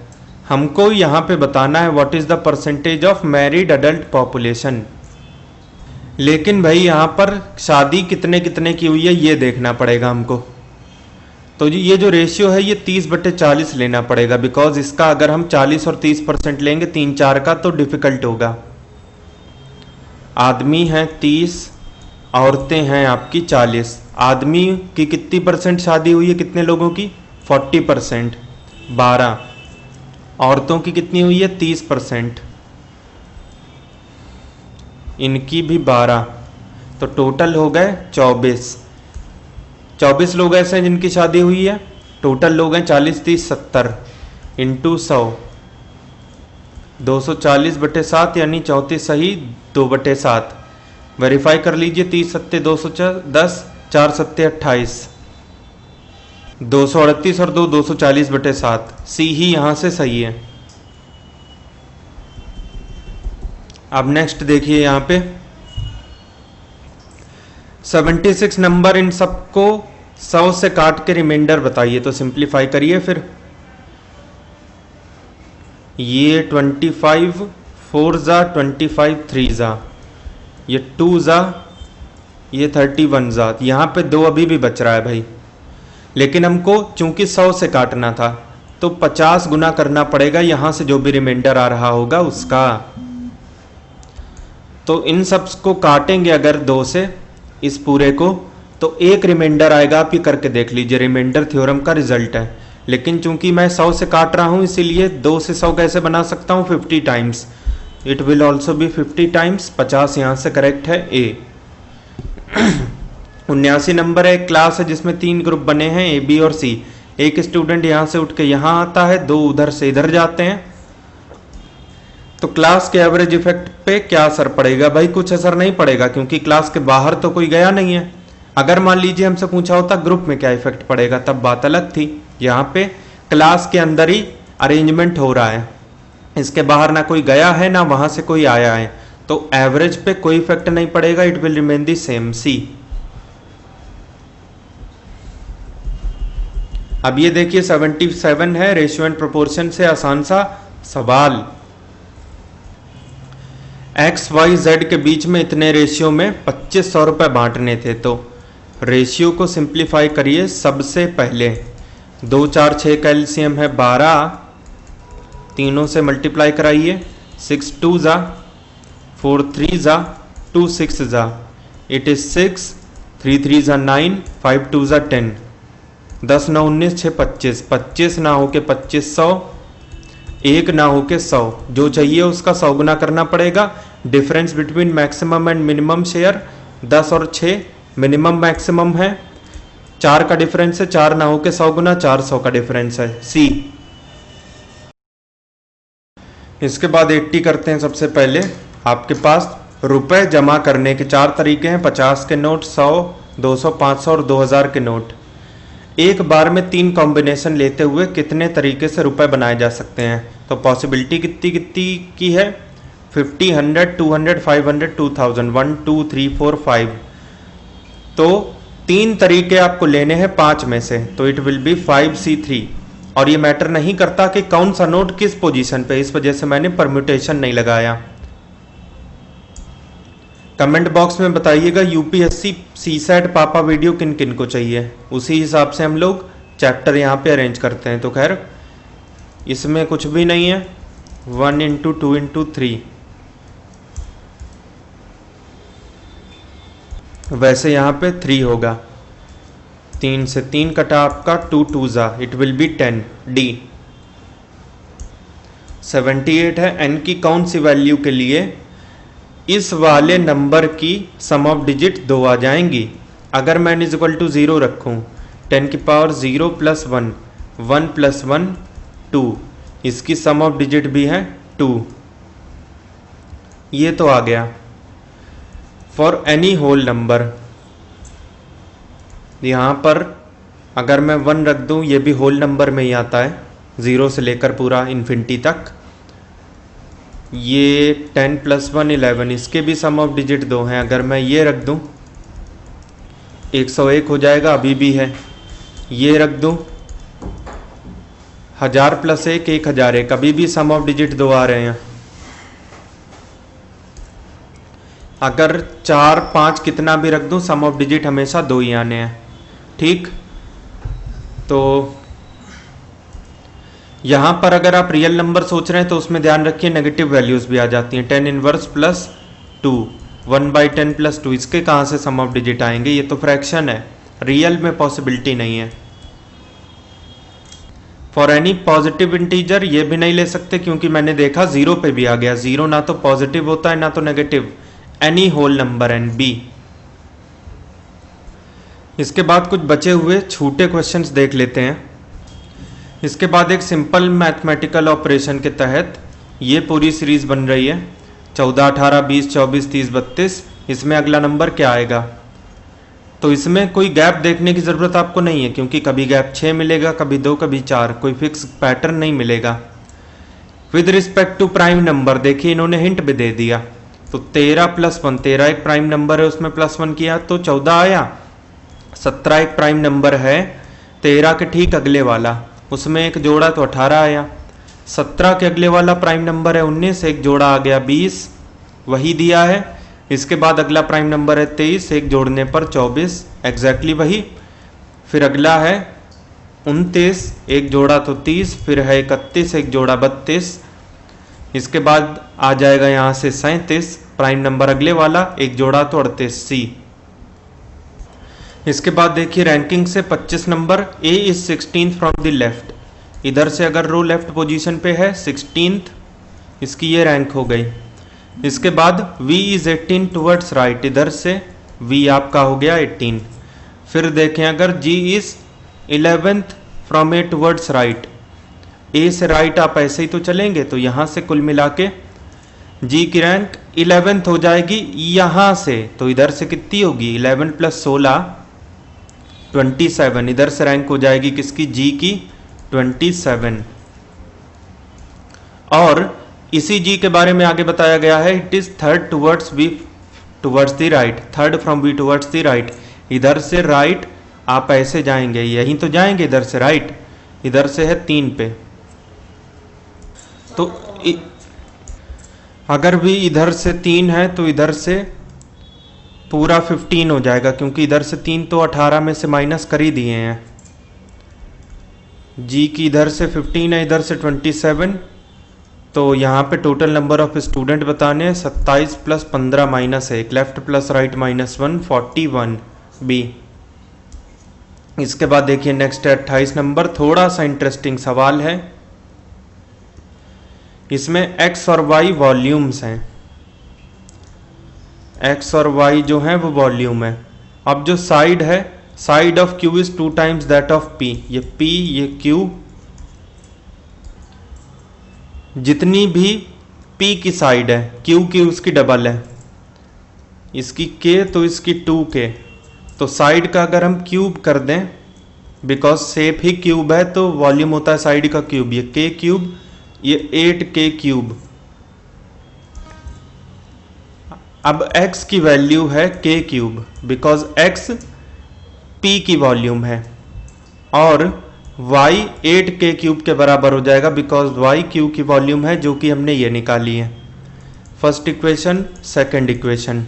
हमको यहाँ पे बताना है what is the percentage of married adult population. लेकिन भाई यहाँ पर शादी कितने कितने की हुई है ये देखना पड़ेगा हमको। तो ये जो रेशियो है ये 30/40 लेना पड़ेगा, बिकॉज इसका अगर हम 40 और 30% लेंगे 3-4 का तो डिफिकल्ट होगा। आदमी हैं 30, औरतें हैं आपकी 40। आदमी की कितनी परसेंट शादी हुई है, कितने लोगों की? 40%, 12। औरतों की कितनी हुई है? 30%, इनकी भी 12। तो टोटल हो गए 24 लोग ऐसे हैं जिनकी शादी हुई है। टोटल लोग हैं 40, 30, 70 इंटू 100, 240/7, यानी 34 सही 2/7। वेरीफाई कर लीजिए, 30 सत्ते 210, 4 सत्ते 28, 238 और 2 240/7। सी ही यहाँ से सही है। अब नेक्स्ट देखिए यहाँ पे 76 नंबर, इन सबको 100 से काट के रिमाइंडर बताइए। तो सिंप्लीफाई करिए फिर। ये 25 4 जा, 25 3 जा, ये 2 जा, ये 31 जा। यहाँ पे 2 अभी भी बच रहा है भाई, लेकिन हमको चूंकि 100 से काटना था तो 50 गुना करना पड़ेगा यहाँ से जो भी रिमाइंडर आ रहा होगा उसका। तो इन सब को काटेंगे अगर 2 से, इस पूरे को, तो एक रिमाइंडर आएगा। आप ये करके देख लीजिए, रिमाइंडर थ्योरम का रिजल्ट है। लेकिन चूंकि मैं 100 से काट रहा हूं इसीलिए 2 से 100 कैसे बना सकता हूं? 50 times. It will also be 50 times. 50 यहां से करेक्ट है, ए। 79 नंबर है, एक क्लास है जिसमें 3 ग्रुप बने हैं, ए, बी और सी। एक स्टूडेंट यहां से उठ के यहां आता है, 2 उधर से इधर जाते हैं। तो क्लास के एवरेज इफेक्ट पे क्या असर पड़ेगा? भाई कुछ असर नहीं पड़ेगा, क्योंकि क्लास के बाहर तो कोई गया नहीं है। अगर मान लीजिए हमसे पूछा होता ग्रुप में क्या इफेक्ट पड़ेगा, तब बात अलग थी। यहाँ पे क्लास के अंदर ही अरेंजमेंट हो रहा है, इसके बाहर ना कोई गया है ना वहां से कोई आया है, तो एवरेज पे कोई इफेक्ट नहीं पड़ेगा। It will remain the same, see. अब ये देखिए 77 है, रेशियो एंड प्रोपोर्शन से आसान सा सवाल। एक्स वाई जेड के बीच में इतने रेशियो में 2500 रुपये बांटने थे, तो रेशियो को सिंप्लीफाई करिए। सबसे पहले 2 4 6 का एलसीएम है 12, तीनों से मल्टीप्लाई कराइए। 6 2 जा, 4 3 जा, 2 6 जा, इट इज 6, 3 3 जा 9, 5 2 जा 10, 10 9 19 6 25, 25 ना होके 2500, 1 ना होके 100, जो चाहिए उसका 100 गुना करना पड़ेगा। Difference between maximum and minimum share 10 और 6 मिनिमम मैक्सिमम है, 4 का डिफरेंस है, 4 ना होके 100 गुना, 400 का डिफरेंस है, सी। इसके बाद 80 करते हैं। सबसे पहले आपके पास रुपए जमा करने के 4 तरीके हैं, 50 के नोट, 100, 200, 500 और 2000 के नोट। एक बार में 3 कॉम्बिनेशन लेते हुए कितने तरीके से रुपए बनाए जा सकते हैं? तो पॉसिबिलिटी कितनी कितनी की है? 50, 100, 200, 500, 2000, 1 2 3 4 5। तो 3 तरीके आपको लेने हैं 5 में से, तो इट विल बी 5C3। और ये मैटर नहीं करता कि कौन सा नोट किस पोजीशन पे, इस वजह से मैंने परम्यूटेशन नहीं लगाया। कमेंट बॉक्स में बताइएगा यूपीएससी सीसैट पापा वीडियो किन किन को चाहिए, उसी हिसाब से हम लोग चैप्टर यहाँ पे अरेंज करते हैं। तो खैर इसमें कुछ भी नहीं है, 1 इंटू 2 इंटू 3, वैसे यहाँ पे 3 होगा। 3 से 3 कटा आपका, 2 2 जा, इट विल बी 10, डी। 78 है। एन की कौन सी वैल्यू के लिए इस वाले नंबर की सम ऑफ डिजिट 2 आ जाएंगी? अगर मैं n इक्वल टू 0 रखूँ, 10 की पावर 0 प्लस 1, 1 प्लस 1 2, इसकी सम ऑफ डिजिट भी है 2। ये तो आ गया। फॉर एनी होल नंबर, यहाँ पर अगर मैं 1 रख दूँ, ये भी होल नंबर में ही आता है, 0 से लेकर पूरा इन्फिनिटी तक। ये 10 प्लस 1 11, इसके भी सम ऑफ डिजिट 2 हैं। अगर मैं ये रख दूं 101 हो जाएगा, अभी भी है। ये रख दूं 1000 प्लस 1 1001, अभी भी सम ऑफ डिजिट 2 आ रहे हैं। अगर 4 5 कितना भी रख दूं, सम ऑफ डिजिट हमेशा 2 ही आने हैं। ठीक, तो यहाँ पर अगर आप रियल नंबर सोच रहे हैं तो उसमें ध्यान रखिए नेगेटिव वैल्यूज भी आ जाती हैं। 10 इनवर्स प्लस 2, 1/10 प्लस 2, इसके कहाँ से सम ऑफ डिजिट आएंगे? ये तो फ्रैक्शन है, रियल में पॉसिबिलिटी नहीं है। फॉर एनी पॉजिटिव इंटीजर ये भी नहीं ले सकते, क्योंकि मैंने देखा 0 पे भी आ गया। 0 ना तो पॉजिटिव होता है ना तो negative. Any whole number and B. इसके बाद कुछ बचे हुए छूटे क्वेश्चंस देख लेते हैं। इसके बाद एक सिंपल मैथमेटिकल ऑपरेशन के तहत ये पूरी सीरीज बन रही है, 14 18 20 24 30 32। इसमें अगला नंबर क्या आएगा? तो इसमें कोई गैप देखने की ज़रूरत आपको नहीं है, क्योंकि कभी गैप 6 मिलेगा, कभी 2, कभी 4, कोई फिक्स पैटर्न नहीं मिलेगा। With respect to prime number, देखिए इन्होंने हिंट भी दे दिया। तो 13 प्लस 1, 13 एक प्राइम नंबर है, उसमें प्लस 1 किया तो 14 आया। 17 एक प्राइम नंबर है, 13 के ठीक अगले वाला, उसमें एक जोड़ा तो 18 आया। 17 के अगले वाला प्राइम नंबर है 19, एक जोड़ा आ गया 20, वही दिया है। इसके बाद अगला प्राइम नंबर है 23, एक जोड़ने पर 24, एग्जैक्टली वही। फिर अगला है 29, एक जोड़ा तो 30, फिर है 31, एक जोड़ा 32। इसके बाद आ जाएगा यहाँ से 37, प्राइम नंबर अगले वाला, एक जोड़ा तो 38, सी। इसके बाद देखिए रैंकिंग से 25 number, A is 16th from the left. इधर से अगर रो लेफ्ट पोजीशन पे है 16th, इसकी ये रैंक हो गई। इसके बाद V इज 18 टुवर्ड्स राइट, इधर से V आपका हो गया 18। फिर देखें अगर G is 11th from a towards right, a से राइट आप ऐसे ही तो चलेंगे, तो यहाँ से कुल मिला के G की रैंक 11th हो जाएगी यहाँ से। तो इधर से कितनी होगी? 11 प्लस 16 27। इधर से रैंक हो जाएगी किसकी? G की 27। और इसी G के बारे में आगे बताया गया है, it is third towards V towards the right, third from V towards the right. इधर से राइट आप ऐसे जाएंगे, यहीं तो जाएंगे, इधर से राइट, इधर से है 3 पे। तो अगर भी इधर से 3 है तो इधर से पूरा 15 हो जाएगा, क्योंकि इधर से 3 तो 18 में से माइनस कर ही दिए हैं। जी की इधर से 15 है, इधर से 27, तो यहाँ पे टोटल नंबर ऑफ स्टूडेंट बताने हैं 27 plus 15 minus 1, left plus right minus 1, 41 B. इसके बाद देखिए नेक्स्ट है 28 नंबर, थोड़ा सा इंटरेस्टिंग सवाल है। इसमें x और y वॉल्यूम्स हैं, x और y जो हैं वो वॉल्यूम है। अब जो साइड है, side of q is 2 times that of p, ये p ये q, जितनी भी p की साइड है q की उसकी डबल है, इसकी k तो इसकी 2k, तो साइड का अगर हम क्यूब कर दें, बिकॉज शेप ही क्यूब है तो वॉल्यूम होता है साइड का क्यूब, ये k क्यूब ये 8k क्यूब। अब x की वैल्यू है k cube, because x p की वॉल्यूम है, और y 8k क्यूब के बराबर हो जाएगा, बिकॉज y q की वॉल्यूम है, जो कि हमने ये निकाली है। First equation, second equation.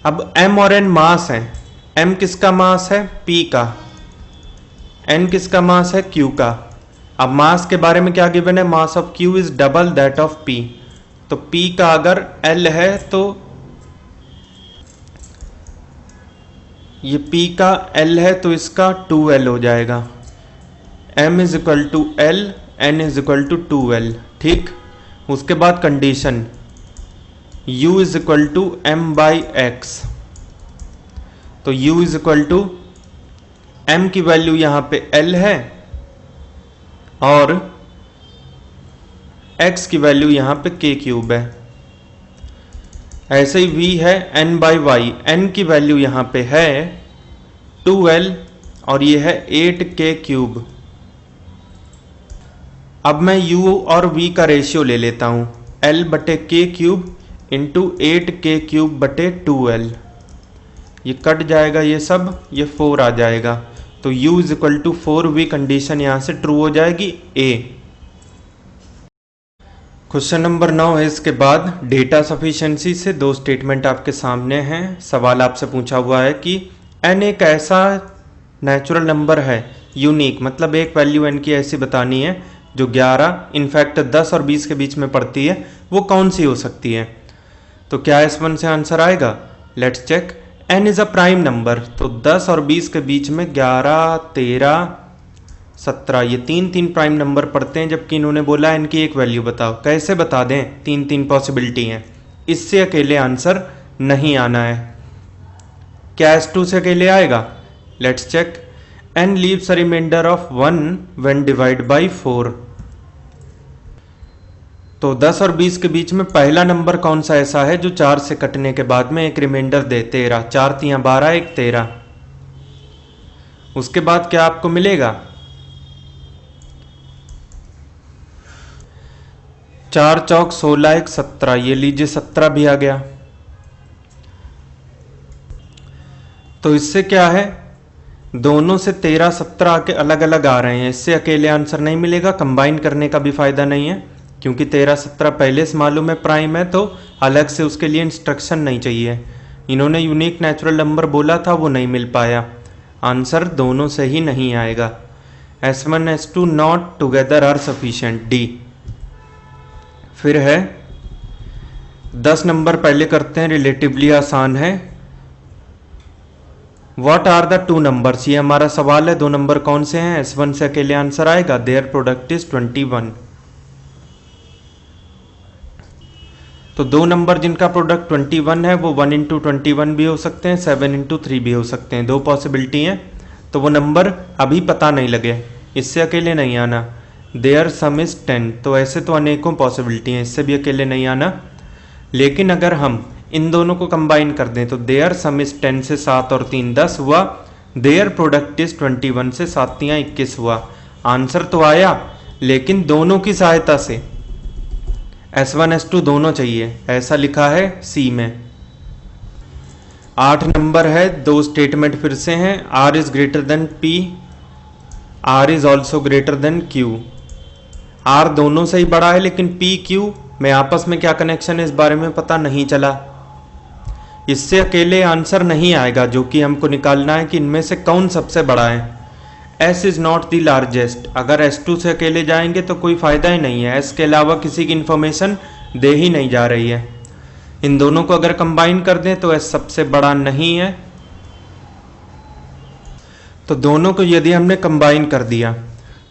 अब m और n मास है, m किसका मास है? p का, n किसका मास है? q का। अब मास के बारे में क्या गिवन है? Mass of q is double that of p, तो p का अगर l है तो ये p का l है तो इसका 2l हो जाएगा। m is equal to l, n is equal to 2l, ठीक। उसके बाद condition u is equal to m by X, तो u is equal to m की वैल्यू यहां पे l है और x की वैल्यू यहां पे k क्यूब है। ऐसे ही v है n बाई वाई, n की वैल्यू यहां पे है 2l और ये है 8k क्यूब। अब मैं u और v का रेशियो ले लेता हूं, l बटे k cube into 8k cube बटे 2l, ये कट जाएगा ये सब, ये 4 आ जाएगा, तो u is equal to 4v condition यहां से ट्रू हो जाएगी a। क्वेश्चन नंबर 9 है इसके बाद डेटा सफिशिएंसी से दो स्टेटमेंट आपके सामने हैं। सवाल आपसे पूछा हुआ है कि n एक ऐसा नेचुरल नंबर है, यूनिक, मतलब एक वैल्यू n की ऐसी बतानी है जो 11 इनफैक्ट 10 और 20 के बीच में पड़ती है, वो कौन सी हो सकती है? तो क्या S1 से आंसर आएगा? Let's check. n is a prime number, तो 10 और 20 के बीच में 11, 13, 17 ये तीन प्राइम नंबर पड़ते हैं, जबकि इन्होंने बोला n की एक वैल्यू बताओ। कैसे बता दें? तीन पॉसिबिलिटी हैं, इससे अकेले आंसर नहीं आना है। क्या S2 से अकेले आएगा? Let's check. n leaves a remainder of 1 when divide by 4, तो 10 और 20 के बीच में पहला नंबर कौन सा ऐसा है जो 4 से कटने के बाद में एक रिमाइंडर दे? 13, 4 3 12, 1 13। उसके बाद क्या आपको मिलेगा? 4 चौक 16, 1 17, ये लीजिए 17 भी आ गया। तो इससे क्या है, दोनों से 13 17 के अलग अलग आ रहे हैं, इससे अकेले आंसर नहीं मिलेगा, कंबाइन करने का भी फायदा नहीं है, क्योंकि 13 17 पहले से मालूम है प्राइम है, तो अलग से उसके लिए इंस्ट्रक्शन नहीं चाहिए। इन्होंने यूनिक नेचुरल नंबर बोला था, वो नहीं मिल पाया, आंसर दोनों से ही नहीं आएगा। S1 S2 not together are sufficient, D. फिर है 10 नंबर, पहले करते हैं, रिलेटिवली आसान है। व्हाट आर द 2 नंबर्स, ये हमारा सवाल है, 2 नंबर कौन से हैं? S1 से अकेले आंसर आएगा, देयर प्रोडक्ट इज 21। तो 2 नंबर जिनका प्रोडक्ट 21 है वो 1 इंटू 21 भी हो सकते हैं, 7 इंटू 3 भी हो सकते हैं, 2 पॉसिबिलिटी हैं। तो वो नंबर अभी पता नहीं लगे, इससे अकेले नहीं आना। देयर सम इज 10, तो ऐसे तो अनेकों पॉसिबिलिटी हैं, इससे भी अकेले नहीं आना। लेकिन अगर हम इन दोनों को कंबाइन कर दें तो देयर सम इज 10 से 7 और 3 10 हुआ, देयर प्रोडक्ट इज 21 से 7 3 21 हुआ। आंसर तो आया, लेकिन दोनों की सहायता से S1 S2 दोनों चाहिए, ऐसा लिखा है सी में। 8 नंबर है, 2 स्टेटमेंट फिर से हैं। R is greater than P, R is also greater than Q। R दोनों से ही बड़ा है, लेकिन P Q में आपस में क्या कनेक्शन है इस बारे में पता नहीं चला। इससे अकेले आंसर नहीं आएगा, जो कि हमको निकालना है कि इनमें से कौन सबसे बड़ा है। S is not the largest, अगर S2 से अकेले जाएंगे तो कोई फ़ायदा ही नहीं है, S के अलावा किसी की इन्फॉर्मेशन दे ही नहीं जा रही है। इन दोनों को अगर कंबाइन कर दें तो S सबसे बड़ा नहीं है। तो दोनों को यदि हमने कंबाइन कर दिया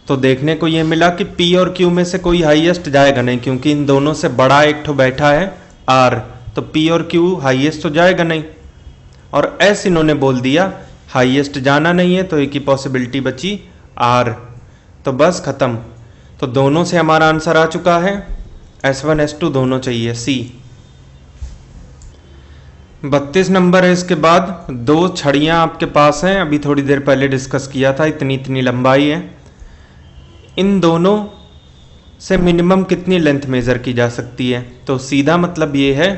तो देखने को ये मिला कि P और Q में से कोई हाईएस्ट जाएगा नहीं, क्योंकि इन दोनों से बड़ा एक ठो बैठा है R, तो P और Q हाईएस्ट तो जाएगा नहीं। और S इन्होंने बोल दिया हाईएस्ट जाना नहीं है, तो एक ही पॉसिबिलिटी बची R, तो बस खत्म। तो दोनों से हमारा आंसर आ चुका है, S1 S2 दोनों चाहिए, C। 32 नंबर है। इसके बाद दो छड़ियाँ आपके पास हैं, अभी थोड़ी देर पहले डिस्कस किया था, इतनी लंबाई है। इन दोनों से मिनिमम कितनी लेंथ मेज़र की जा सकती है? तो सीधा मतलब ये है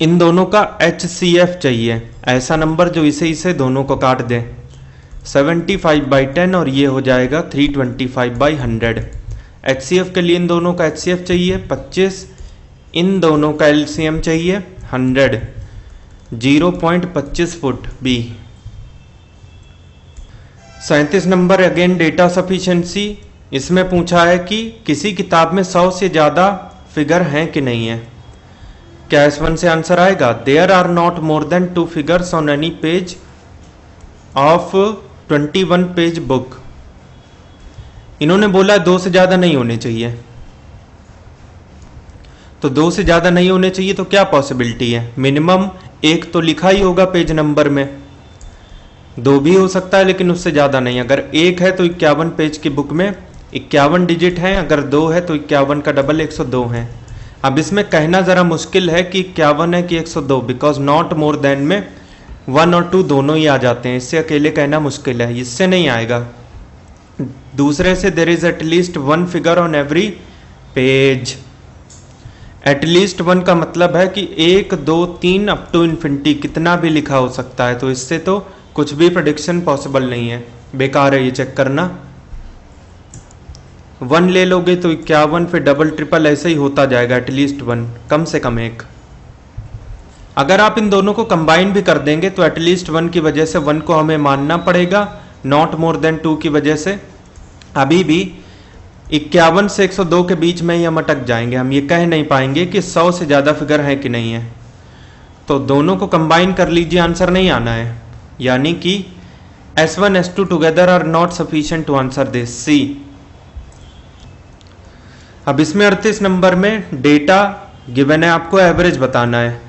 इन दोनों का HCF चाहिए, ऐसा नंबर जो इसे दोनों को काट दे। 75/10 और ये हो जाएगा 325/100। HCF के लिए इन दोनों का HCF चाहिए 25, इन दोनों का LCM चाहिए 100, 0.25 foot B। 37 number again data sufficiency. इसमें पूछा है कि किसी किताब में 100 से ज़्यादा फिगर हैं कि नहीं है। क्या S1 से आंसर आएगा? There are not more than 2 figures on any page of 21 page book. इन्होंने बोला 2 से ज़्यादा नहीं होने चाहिए, तो 2 से ज़्यादा नहीं होने चाहिए तो क्या पॉसिबिलिटी है? मिनिमम 1 तो लिखा ही होगा पेज नंबर में, 2 भी हो सकता है लेकिन उससे ज़्यादा नहीं। अगर 1 है तो 51 पेज की बुक में 51 डिजिट हैं, अगर 2 है तो 51 का डबल 102 है। अब इसमें कहना ज़रा मुश्किल है कि 51 है कि 102, बिकॉज नॉट मोर देन में 1 और 2 दोनों ही आ जाते हैं, इससे अकेले कहना मुश्किल है, इससे नहीं आएगा। दूसरे से there is at least 1 figure on every page. At least 1 का मतलब है कि 1 2 3 अप टू इन्फिनिटी कितना भी लिखा हो सकता है, तो इससे तो कुछ भी प्रेडिक्शन पॉसिबल नहीं है, बेकार है ये चेक करना। 1 ले लोगे तो 51, फिर डबल ट्रिपल ऐसे ही होता जाएगा, एटलीस्ट 1 कम से कम 1। अगर आप इन दोनों को कंबाइन भी कर देंगे तो एटलीस्ट 1 की वजह से 1 को हमें मानना पड़ेगा, नॉट मोर देन 2 की वजह से अभी भी 51 से 102 के बीच में ही हम अटक जाएंगे, हम ये कह नहीं पाएंगे कि 100 से ज़्यादा फिगर है कि नहीं है। तो दोनों को कंबाइन कर लीजिए, आंसर नहीं आना है, यानी कि S1 S2 together are not sufficient to answer this, C। अब इसमें 38 नंबर में डेटा गिवन है, आपको एवरेज बताना है।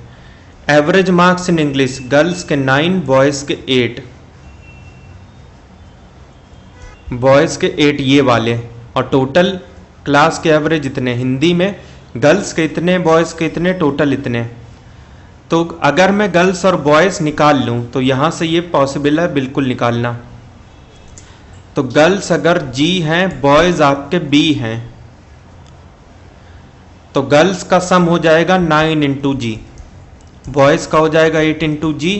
Average marks in English, girls के 9, बॉयज़ के 8, बॉयज़ के 8 ये वाले, और टोटल क्लास के एवरेज इतने, हिंदी में गर्ल्स के इतने, बॉयज़ के इतने, टोटल इतने। तो अगर मैं गर्ल्स और बॉयज़ निकाल लूँ तो यहाँ से ये पॉसिबल है बिल्कुल निकालना। तो गर्ल्स अगर G हैं, बॉयज़ आपके B हैं, तो गर्ल्स का सम हो जाएगा 9 इंटू G, बॉयज़ का हो जाएगा 8 इंटू G।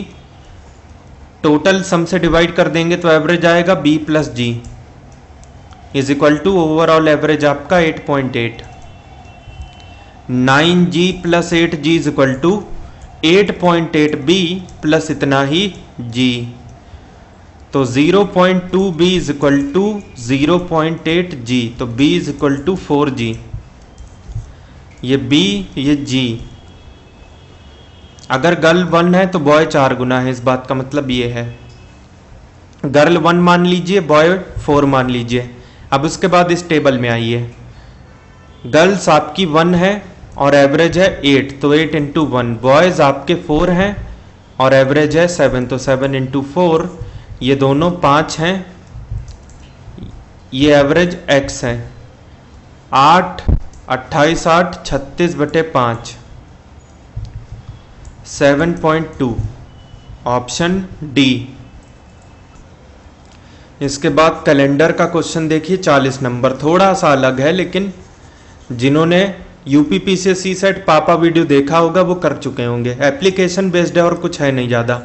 टोटल सम से डिवाइड कर देंगे तो एवरेज आएगा B plus G is equal to overall average आपका 8.8। 9G plus 8G is equal to 8.8B plus इतना ही G। तो 0.2B is equal to 0.8G, तो B is equal to 4G। ये B ये G। अगर गर्ल 1 है तो बॉय 4 गुना है, इस बात का मतलब ये है। गर्ल 1 मान लीजिए, बॉय 4 मान लीजिए। अब उसके बाद इस टेबल में आइए, गर्ल्स आपकी 1 है और एवरेज है 8, तो 8 इंटू 1। बॉयज़ आपके 4 हैं और एवरेज है 7, तो 7 इंटू 4, ये दोनों 5 हैं, ये एवरेज x है। 8 28 8 36/5, 7.2, ऑप्शन डी। इसके बाद कैलेंडर का क्वेश्चन देखिए 40 नंबर, थोड़ा सा अलग है, लेकिन जिन्होंने यूपीपीसीएससी सेट पापा वीडियो देखा होगा वो कर चुके होंगे। एप्लीकेशन बेस्ड है और कुछ है नहीं ज़्यादा।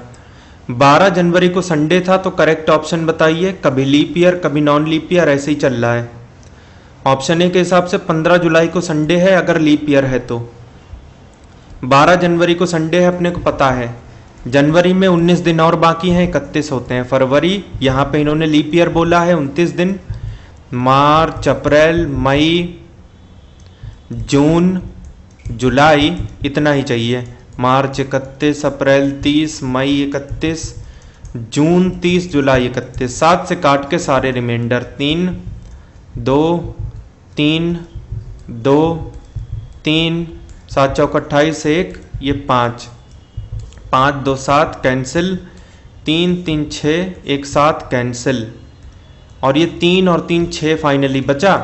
12 जनवरी को संडे था, तो करेक्ट ऑप्शन बताइए। कभी लीप ईयर कभी नॉन लीप ईयर ऐसे ही चल रहा है। ऑप्शन ए के हिसाब से 15 जुलाई को संडे है अगर लीप ईयर है तो। 12 जनवरी को संडे है अपने को पता है। जनवरी में 19 दिन और बाकी हैं, 31 होते हैं। फरवरी यहाँ पे इन्होंने लीप ईयर बोला है, 29 दिन। मार्च, अप्रैल, मई, जून, जुलाई, इतना ही चाहिए। मार्च 31, अप्रैल 30, मई 31, जून 30, जुलाई 31। 7 से काट के सारे रिमाइंडर 3 2 3 2 3 7 चौक 28 1, ये 5 5 2 7 कैंसिल, 3 3 6 1 7 कैंसिल, और ये 3 और 3 6 फाइनली बचा।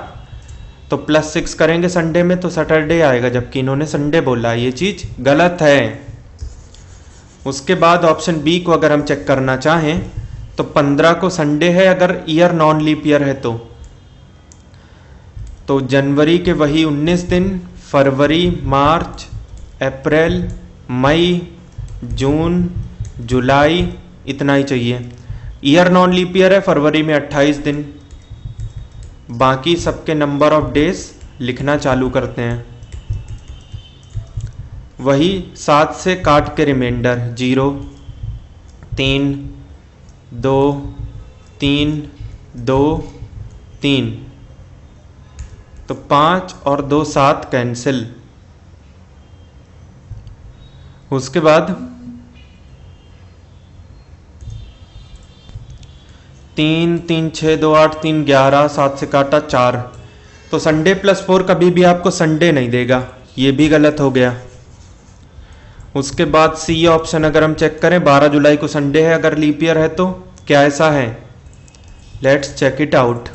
तो +6 करेंगे संडे में तो सैटरडे आएगा, जबकि इन्होंने संडे बोला, ये चीज़ गलत है। उसके बाद ऑप्शन बी को अगर हम चेक करना चाहें तो 15 को संडे है अगर ईयर नॉन लीप ईयर है तो जनवरी के वही 19 दिन, फरवरी, मार्च, अप्रैल, मई, जून, जुलाई, इतना ही चाहिए। ईयर नॉन लीप ईयर है, फरवरी में 28 दिन। बाकी सबके नंबर ऑफ डेज लिखना चालू करते हैं। वही 7 से काट के रिमाइंडर 0 3 2 3 2 3, तो 5 और 2 7 कैंसिल। उसके बाद 3 3 6 2 8 3 11, 7 से काटा 4, तो संडे +4 कभी भी आपको संडे नहीं देगा, ये भी गलत हो गया। उसके बाद सी ऑप्शन अगर हम चेक करें 12 जुलाई को संडे है अगर लीप ईयर है तो क्या ऐसा है? Let's check it out.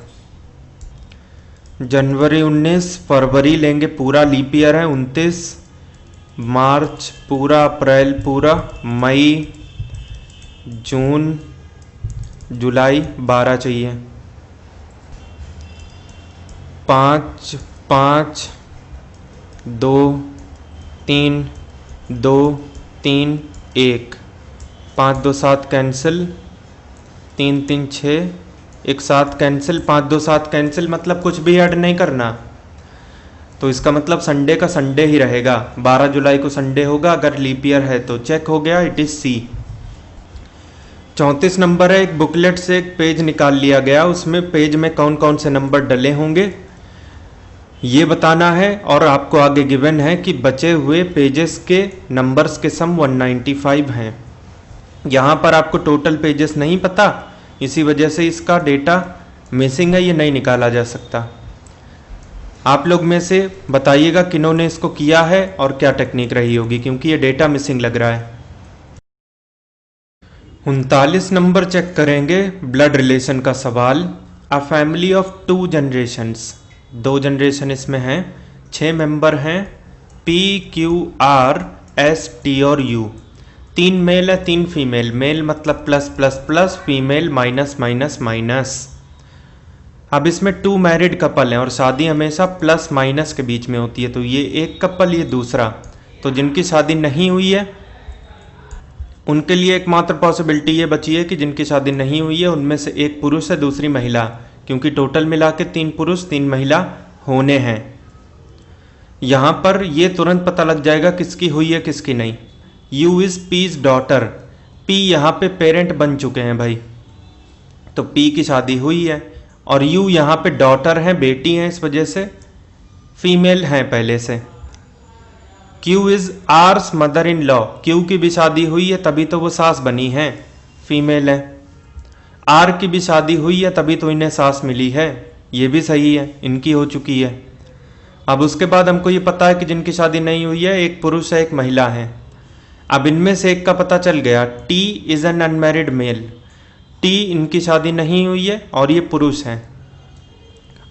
जनवरी 19, फरवरी लेंगे पूरा लीप ईयर है 29, मार्च पूरा, अप्रैल पूरा, मई, जून, जुलाई 12 चाहिए। 5 5 2 3 2 3 1, 5 2 7 कैंसिल, 3 3 6 1 7 कैंसिल, 5 2 7 कैंसिल, मतलब कुछ भी ऐड नहीं करना। तो इसका मतलब संडे का संडे ही रहेगा। 12 जुलाई को संडे होगा अगर लीप ईयर है तो। चेक हो गया, इट इज सी। 34 नंबर है, एक बुकलेट से एक पेज निकाल लिया गया, उसमें पेज में कौन कौन से नंबर डले होंगे ये बताना है, और आपको आगे गिवन है कि बचे हुए पेजेस के नंबर्स के सम 195 हैं। यहाँ पर आपको टोटल पेजेस नहीं पता, इसी वजह से इसका डेटा मिसिंग है, ये नहीं निकाला जा सकता। आप लोग में से बताइएगा किन्होंने इसको किया है और क्या टेक्निक रही होगी, क्योंकि ये डेटा मिसिंग लग रहा है। 39 नंबर चेक करेंगे, ब्लड रिलेशन का सवाल। A family of 2 generations, 2 generation इसमें हैं, 6 मेंबर हैं, P Q R S T और U। 3 मेल है 3 फीमेल। मेल मतलब plus plus plus, female minus minus minus. अब इसमें 2 मैरिड कपल हैं और शादी हमेशा प्लस माइनस के बीच में होती है, तो ये एक कपल, ये दूसरा। तो जिनकी शादी नहीं हुई है उनके लिए एकमात्र पॉसिबिलिटी ये बची है कि जिनकी शादी नहीं हुई है उनमें से एक पुरुष है, दूसरी महिला, क्योंकि टोटल मिला के 3 पुरुष 3 महिला होने हैं। यहाँ पर ये तुरंत पता लग जाएगा किसकी हुई है किसकी नहीं। U is P's daughter, P यहाँ पे पेरेंट बन चुके हैं भाई, तो पी की शादी हुई है, और यू यहाँ पे डॉटर हैं, बेटी हैं, इस वजह से फीमेल हैं पहले से। Q is hours mother in law, Q की भी शादी हुई है तभी तो वो सास बनी है, फीमेल है। आर की भी शादी हुई है तभी तो इन्हें सास मिली है, ये भी सही है, इनकी हो चुकी है। अब उसके बाद हमको ये पता है कि जिनकी शादी नहीं हुई है एक पुरुष है एक महिला है। अब इनमें से एक का पता चल गया, T is an unmarried mail, T इनकी शादी नहीं हुई है और ये पुरुष हैं,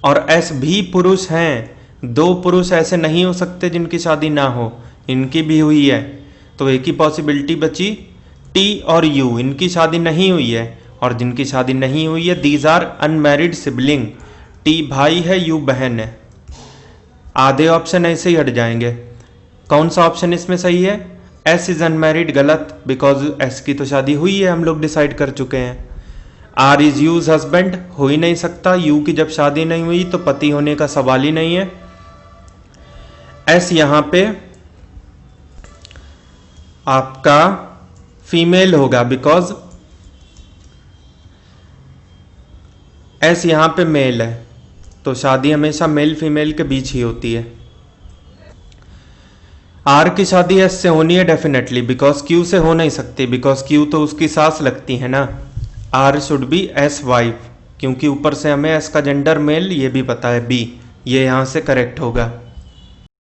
और एस भी पुरुष हैं। 2 पुरुष ऐसे नहीं हो सकते जिनकी शादी ना हो, इनकी भी हुई है, तो एक ही पॉसिबिलिटी बची, टी और यू, इनकी शादी नहीं हुई है और जिनकी शादी नहीं हुई है these are unmarried sibling, T भाई है यू बहन है। आधे ऑप्शन ऐसे ही हट जाएंगे। कौन सा ऑप्शन इसमें सही है? एस इज अनमैरिड, गलत, बिकॉज एस की तो शादी हुई है, हम लोग डिसाइड कर चुके हैं। आर इज यूज हस्बैंड, हो ही नहीं सकता, यू की जब शादी नहीं हुई तो पति होने का सवाल ही नहीं है। एस यहां पे आपका फीमेल होगा बिकॉज एस यहां पे मेल है, तो शादी हमेशा मेल फीमेल के बीच ही होती है। आर की शादी एस से होनी है डेफिनेटली, बिकॉज क्यू से हो नहीं सकती, बिकॉज क्यू तो उसकी सास लगती है ना। R should be S wife, क्योंकि ऊपर से हमें एस का जेंडर मेल ये भी पता है बी, ये यहां से करेक्ट होगा।